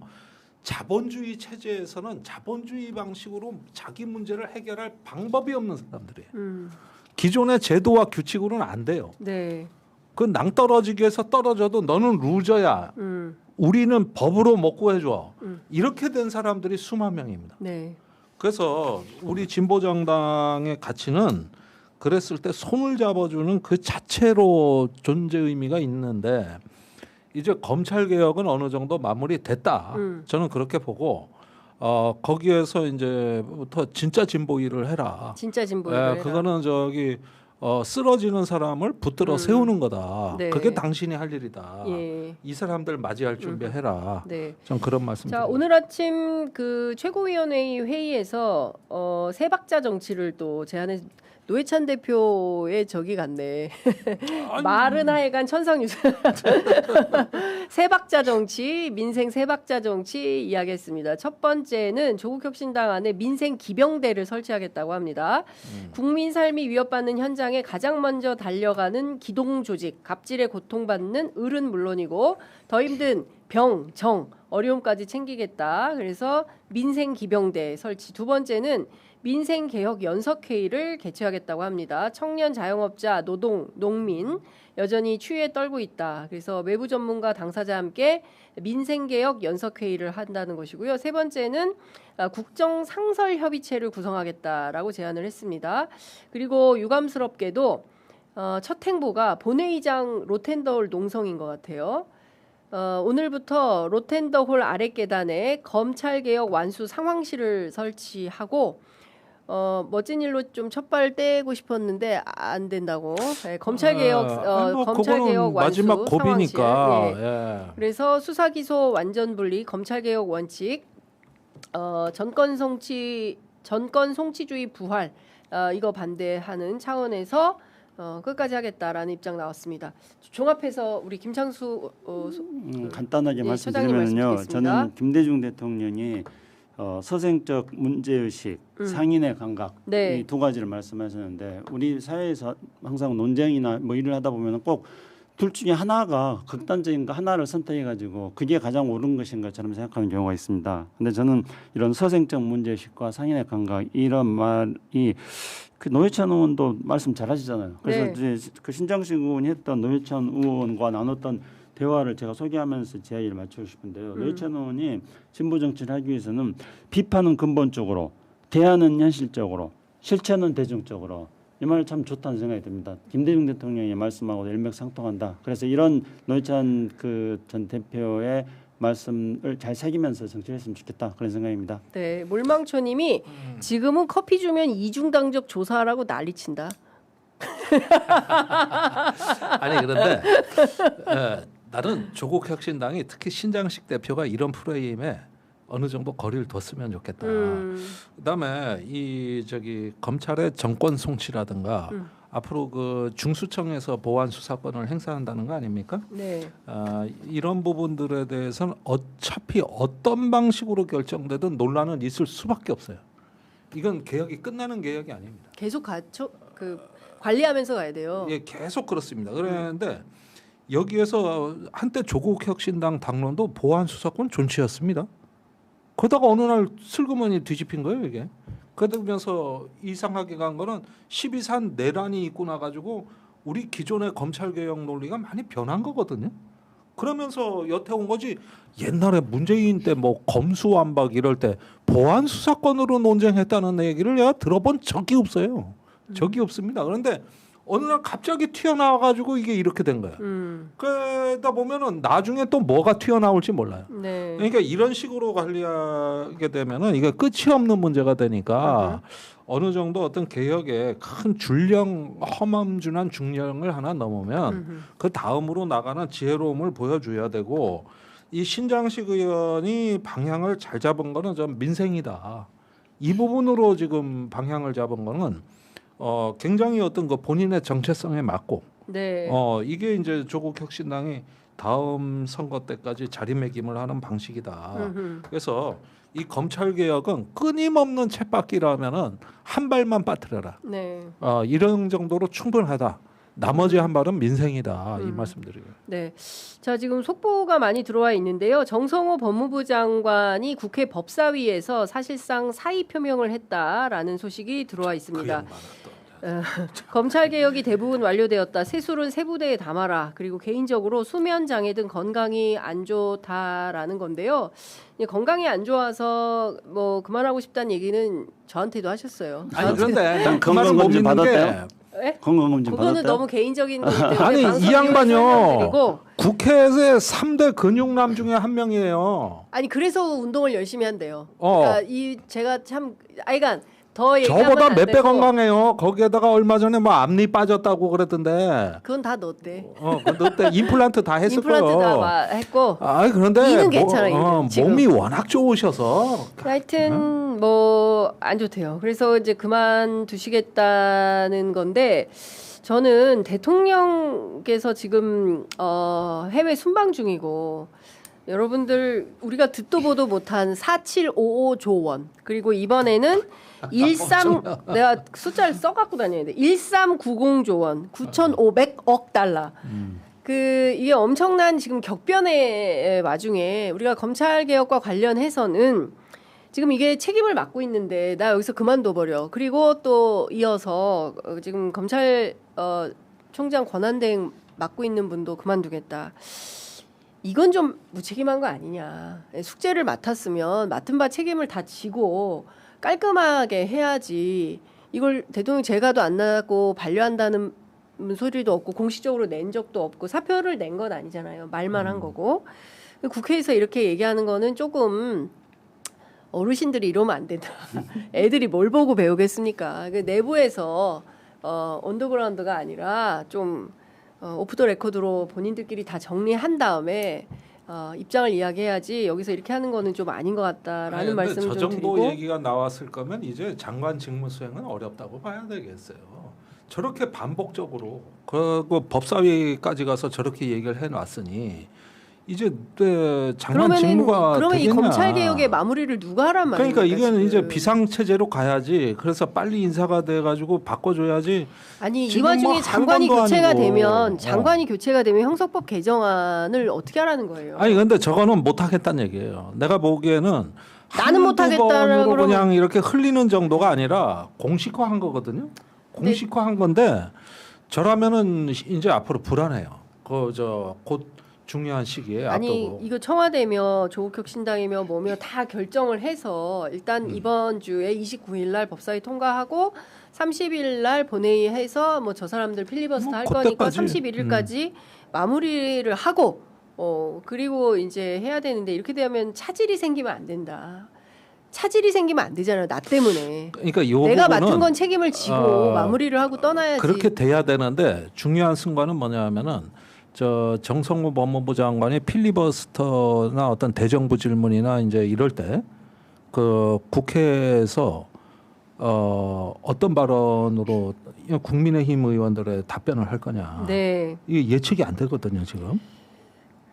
자본주의 체제에서는 자본주의 방식으로 자기 문제를 해결할 방법이 없는 사람들이에요. 기존의 제도와 규칙으로는 안 돼요. 네. 그 낭떠러지기 위해서 떨어져도 너는 루저야. 우리는 법으로 먹고 해줘. 이렇게 된 사람들이 수만 명입니다. 네. 그래서 우리 진보 정당의 가치는 그랬을 때 손을 잡아주는 그 자체로 존재 의미가 있는데, 이제 검찰 개혁은 어느 정도 마무리됐다. 저는 그렇게 보고 거기에서 이제부터 진짜 진보 일을 해라. 진짜 진보를 해라. 그거는 저기 쓰러지는 사람을 붙들어 세우는 거다. 네. 그게 당신이 할 일이다. 예. 이 사람들 맞이할 준비해라. 네. 전 그런 말씀. 자, 오늘 아침 그 최고위원회의 회의에서 세 박자 정치를 또 제안해. 노회찬 대표의 적이 같네. 말은 하여간 천상유사. 세 박자 정치, 민생 세 박자 정치 이야기했습니다. 첫 번째는 조국혁신당 안에 민생 기병대를 설치하겠다고 합니다. 국민 삶이 위협받는 현장에 가장 먼저 달려가는 기동 조직, 갑질에 고통받는 을은 물론이고 더 힘든 병, 정, 어려움까지 챙기겠다. 그래서 민생 기병대 설치. 두 번째는 민생개혁 연석회의를 개최하겠다고 합니다. 청년 자영업자, 노동, 농민 여전히 추위에 떨고 있다. 그래서 외부 전문가 당사자와 함께 민생개혁 연석회의를 한다는 것이고요. 세 번째는 국정상설협의체를 구성하겠다라고 제안을 했습니다. 그리고 유감스럽게도 첫 행보가 본회의장 로텐더홀 농성인 것 같아요. 오늘부터 로텐더홀 아래 계단에 검찰개혁 완수 상황실을 설치하고 멋진 일로 좀 첫발 떼고 싶었는데 안 된다고. 네, 검찰개혁 검찰개혁 완수 마지막 고비니까. 상황실. 예. 예. 그래서 수사 기소 완전 분리, 검찰개혁 원칙, 전권 송치주의 부활 이거 반대하는 차원에서 끝까지 하겠다라는 입장 나왔습니다. 종합해서 우리 김창수 간단하게 예, 말씀드리면요, 말씀 듣겠습니다. 저는 김대중 대통령이 서생적 문제의식, 상인의 감각 네. 이 두 가지를 말씀하셨는데, 우리 사회에서 항상 논쟁이나 뭐 일을 하다 보면 꼭 둘 중에 하나가 극단적인 거 하나를 선택해가지고 그게 가장 옳은 것인 것처럼 생각하는 경우가 있습니다. 근데 저는 이런 서생적 문제의식과 상인의 감각 이런 말이 그 노회찬 의원도 말씀 잘하시잖아요. 그래서 네. 이제 그 신장식 의원이 했던 노회찬 의원과 나눴던 대화를 제가 소개하면서 제 이야기를 맞추고 싶은데요. 노회찬 의원이 진보 정치를 하기 위해서는 비판은 근본적으로, 대안은 현실적으로, 실천은 대중적으로, 이 말 참 좋다는 생각이 듭니다. 김대중 대통령의 말씀하고 일맥상통한다. 그래서 이런 노회찬 그 전 대표의 말씀을 잘 새기면서 정치했으면 좋겠다 그런 생각입니다. 네, 몰망초님이 지금은 커피 주면 이중당적 조사하라고 난리친다. 아니 그런데 나는 조국혁신당이 특히 신장식 대표가 이런 프레임에 어느 정도 거리를 뒀으면 좋겠다. 그다음에 이 저기 검찰의 정권 송치라든가 앞으로 그 중수청에서 보안 수사권을 행사한다는 거 아닙니까? 네. 이런 부분들에 대해서는 어차피 어떤 방식으로 결정되든 논란은 있을 수밖에 없어요. 이건 개혁이 끝나는 개혁이 아닙니다. 계속 관리하면서 가야 돼요. 예, 계속 그렇습니다. 그런데 여기에서 한때 조국혁신당 당론도 보안 수사권 존치였습니다. 그러다가 어느 날 슬그머니 뒤집힌 거예요, 이게. 그러면서 이상하게 간 거는 12산 내란이 있고 나가지고 우리 기존의 검찰 개혁 논리가 많이 변한 거거든요. 그러면서 여태 온 거지. 옛날에 문재인 때 뭐 검수완박 이럴 때 보안 수사권으로 논쟁했다는 얘기를 내가 들어본 적이 없어요. 적이 없습니다. 그런데 어느 날 갑자기 튀어나와가지고 이게 이렇게 된 거야. 그러다 보면은 나중에 또 뭐가 튀어나올지 몰라요. 네. 그러니까 이런 식으로 관리하게 되면은 이게 끝이 없는 문제가 되니까 어느 정도 어떤 개혁에 큰 줄령 허망준한 중령을 하나 넘으면 그 다음으로 나가는 지혜로움을 보여줘야 되고 이 신장식 의원이 방향을 잘 잡은 거는 좀 민생이다. 이 부분으로 지금 방향을 잡은 거는 굉장히 어떤 그 본인의 정체성에 맞고 네. 이게 이제 조국혁신당이 다음 선거 때까지 자리매김을 하는 방식이다. 그래서 이 검찰 개혁은 끊임없는 쳇바퀴라면은 한 발만 빠뜨려라. 네. 이런 정도로 충분하다. 나머지 한 발은 민생이다. 이 말씀드려요. 네. 자, 지금 속보가 많이 들어와 있는데요. 정성호 법무부 장관이 국회 법사위에서 사실상 사의 표명을 했다라는 소식이 들어와 있습니다. 검찰 개혁이 대부분 완료되었다. 세술은 세부대에 담아라. 그리고 개인적으로 수면 장애 등 건강이 안 좋다라는 건데요. 건강이 안 좋아서 뭐 그만하고 싶다는 얘기는 저한테도 하셨어요. 아니 그런데 일단 그 말을 못 건강검진 믿는 게 받았대요? 네? 건강검진 그거는 받았대요? 너무 개인적인 거기 때문에 아니 이 방송 양반요 설명드리고. 국회에서의 3대 근육남 중에 한 명이에요. 아니 그래서 운동을 열심히 한대요. 어. 그러니까 제가 참 아이간 더 얘기하면 저보다 안 몇 배 되고 건강해요. 거기에다가 얼마 전에 뭐 앞니 빠졌다고 그랬던데. 그건 다 넣었대. 그때 임플란트 다 했을 임플란트 거예요. 다 했고. 아 그런데 이는 괜찮아, 이는 지금. 몸이 워낙 좋으셔서 하여튼 뭐 안 좋대요. 그래서 이제 그만두시겠다는 건데 저는 대통령께서 지금 해외 순방 중이고 여러분들 우리가 듣도 보도 못한 4755조 원 그리고 이번에는 13 내가 숫자를 써갖고 다니는데 1390조 원 9,500억 달러 이게 엄청난 지금 격변의 와중에 우리가 검찰 개혁과 관련해서는 지금 이게 책임을 맡고 있는데 나 여기서 그만둬 버려. 그리고 또 이어서 지금 검찰 총장 권한대행 맡고 있는 분도 그만두겠다. 이건 좀 무책임한 거 아니냐. 숙제를 맡았으면 맡은 바 책임을 다 지고 깔끔하게 해야지. 이걸 대통령 재가도 안 나고 반려한다는 소리도 없고 공식적으로 낸 적도 없고 사표를 낸 건 아니잖아요. 말만 한 거고. 국회에서 이렇게 얘기하는 거는 조금 어르신들이 이러면 안 된다. 애들이 뭘 보고 배우겠습니까? 내부에서 언더그라운드가 아니라 좀 오프 더 레코드로 본인들끼리 다 정리한 다음에 입장을 이야기해야지 여기서 이렇게 하는 거는 좀 아닌 것 같다라는 말씀을 저 좀 정도 드리고 얘기가 나왔을 거면 이제 장관 직무 수행은 어렵다고 봐야 되겠어요. 저렇게 반복적으로 그리고 법사위까지 가서 저렇게 얘기를 해놨으니 이제 장관 직무가 그러면 되겠냐. 이 검찰 개혁의 마무리를 누가 하란 말입니까? 그러니까 이거는 지금. 이제 비상 체제로 가야지. 그래서 빨리 인사가 돼가지고 바꿔줘야지. 아니 이 지금 와중에 뭐 장관이 한 번도 교체가 아니고. 되면 장관이 교체가 되면 형사법 개정안을 어떻게 하라는 거예요? 아니 근데 저거는 못하겠다는 얘기예요. 내가 보기에는 나는 한두 못하겠다라고 번으로 그러면- 그냥 이렇게 흘리는 정도가 아니라 공식화한 거거든요. 공식화한 건데 저라면은 이제 앞으로 불안해요. 곧 중요한 시기에 아니 앞두고. 이거 청와대며 조국혁신당이며 뭐며 다 결정을 해서 일단 이번 주에 29일 날 법사위 통과하고 30일 날 본회의 해서 뭐 저 사람들 필리버스터 뭐 할 거니까 그때까지. 31일까지 마무리를 하고 그리고 이제 해야 되는데 이렇게 되면 차질이 생기면 안 된다. 차질이 생기면 안 되잖아요. 나 때문에. 그러니까 요 내가 부분은 맡은 건 책임을 지고 마무리를 하고 떠나야지. 그렇게 돼야 되는데 중요한 순간은 뭐냐면은 저 정성호 법무부 장관이 필리버스터나 어떤 대정부 질문이나 이제 이럴 때 그 국회에서 어떤 발언으로 국민의힘 의원들의 답변을 할 거냐. 네. 이게 예측이 안 되거든요 지금.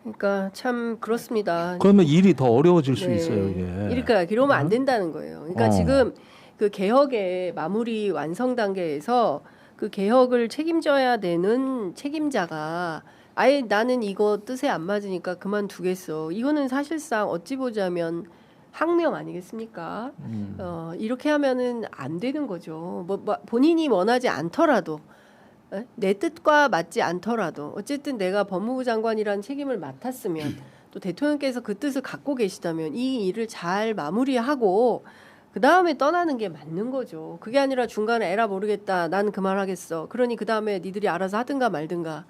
그러니까 참 그렇습니다. 그러면 일이 더 어려워질 수 네. 있어요 이게. 그러니까 그러면 안 된다는 거예요. 그러니까 지금 그 개혁의 마무리 완성 단계에서 그 개혁을 책임져야 되는 책임자가 아예 나는 이거 뜻에 안 맞으니까 그만두겠어. 이거는 사실상 어찌 보자면 항명 아니겠습니까? 이렇게 하면은 안 되는 거죠. 뭐 본인이 원하지 않더라도 내 뜻과 맞지 않더라도 어쨌든 내가 법무부 장관이라는 책임을 맡았으면 또 대통령께서 그 뜻을 갖고 계시다면 이 일을 잘 마무리하고 그 다음에 떠나는 게 맞는 거죠. 그게 아니라 중간에 에라 모르겠다. 난 그만하겠어. 그러니 그 다음에 니들이 알아서 하든가 말든가.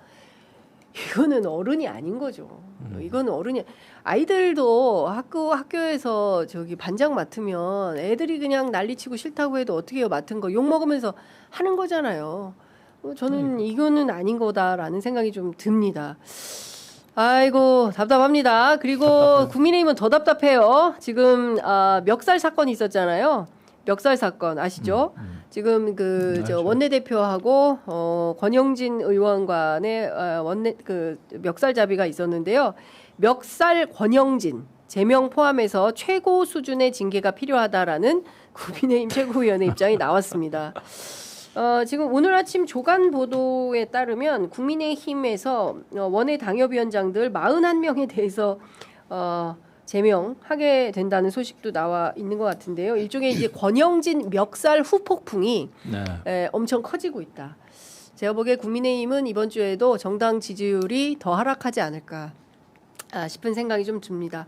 이거는 어른이 아닌 거죠. 이거는 어른이 아이들도 학교에서 저기 반장 맡으면 애들이 그냥 난리치고 싫다고 해도 어떻게 해요? 맡은 거 욕 먹으면서 하는 거잖아요. 저는 이거는 아닌 거다라는 생각이 좀 듭니다. 아이고 답답합니다. 그리고 국민의힘은 더 답답해요. 지금 멱살 사건이 있었잖아요. 멱살 사건 아시죠? 지금 그 저 원내대표하고 권영진 의원 간의 그 멱살잡이가 있었는데요. 멱살 권영진 제명 포함해서 최고 수준의 징계가 필요하다라는 국민의힘 최고위원의 입장이 나왔습니다. 지금 오늘 아침 조간 보도에 따르면 국민의힘에서 원외 당협위원장들 41명에 대해서 제명하게 된다는 소식도 나와 있는 것 같은데요. 일종의 이제 권영진 멱살 후폭풍이 엄청 커지고 있다. 제가 보기에 국민의힘은 이번 주에도 정당 지지율이 더 하락하지 않을까 싶은 생각이 좀 듭니다.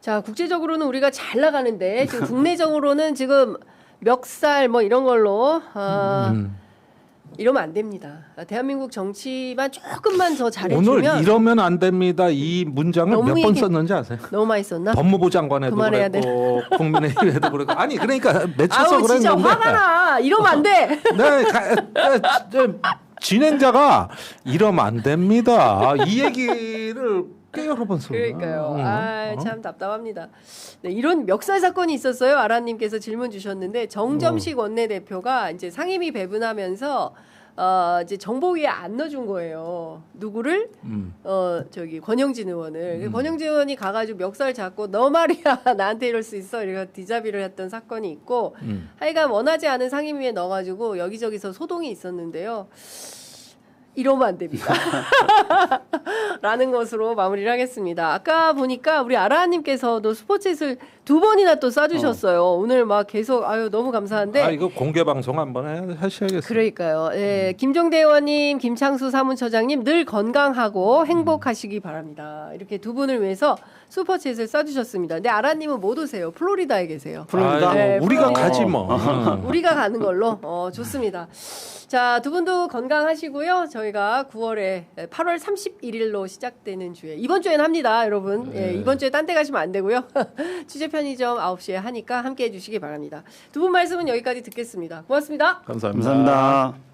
자, 국제적으로는 우리가 잘 나가는데 지금 국내적으로는 지금 멱살 뭐 이런 걸로 이러면 안 됩니다. 대한민국 정치만 조금만 더 잘해주면 오늘 이러면 안 됩니다. 이 문장을 몇 번 썼는지 아세요? 너무 많이 썼나? 법무부 장관에도 그만해야 그랬고 국민의힘에도 그랬고 아니 그러니까 맺혀서 아우 진짜 그랬는데 화가 나. 이러면 안 돼. 진행자가 이러면 안 됩니다. 이 얘기를 꽤 여러 번 썼어요. 그러니까요. 참 답답합니다. 네, 이런 멱살 사건이 있었어요. 아라님께서 질문 주셨는데 정점식 원내대표가 이제 상임위 배분하면서 이제 정보위에 안 넣어준 거예요. 누구를? 저기 권영진 의원을. 권영진 의원이 가가지고 멱살 잡고 너 말이야 나한테 이럴 수 있어. 이래서 디자비를 했던 사건이 있고 하여간 원하지 않은 상임위에 넣어가지고 여기저기서 소동이 있었는데요. 이러면 안 됩니다. 라는 것으로 마무리를 하겠습니다. 아까 보니까 우리 아라님께서도 스포츠잇을 2번이나 또 쏴주셨어요. 오늘 막 계속 아유 너무 감사한데. 이거 공개 방송 한번 하셔야겠어요. 그러니까요. 예, 김종대 의원님, 김창수 사무처장님 늘 건강하고 행복하시기 바랍니다. 이렇게 두 분을 위해서 슈퍼챗을 쏴주셨습니다. 근데 아라님은 못 오세요. 플로리다에 계세요. 플로리다? 네, 우리가 플로리다. 가지 뭐. 우리가 가는 걸로 좋습니다. 자, 두 분도 건강하시고요. 저희가 8월 31일로 시작되는 주에 이번 주에는 합니다, 여러분. 예, 이번 주에 딴 데 가시면 안 되고요. 취재 편의점 9시에 하니까 함께해 주시기 바랍니다. 두 분 말씀은 여기까지 듣겠습니다. 고맙습니다. 감사합니다. 감사합니다.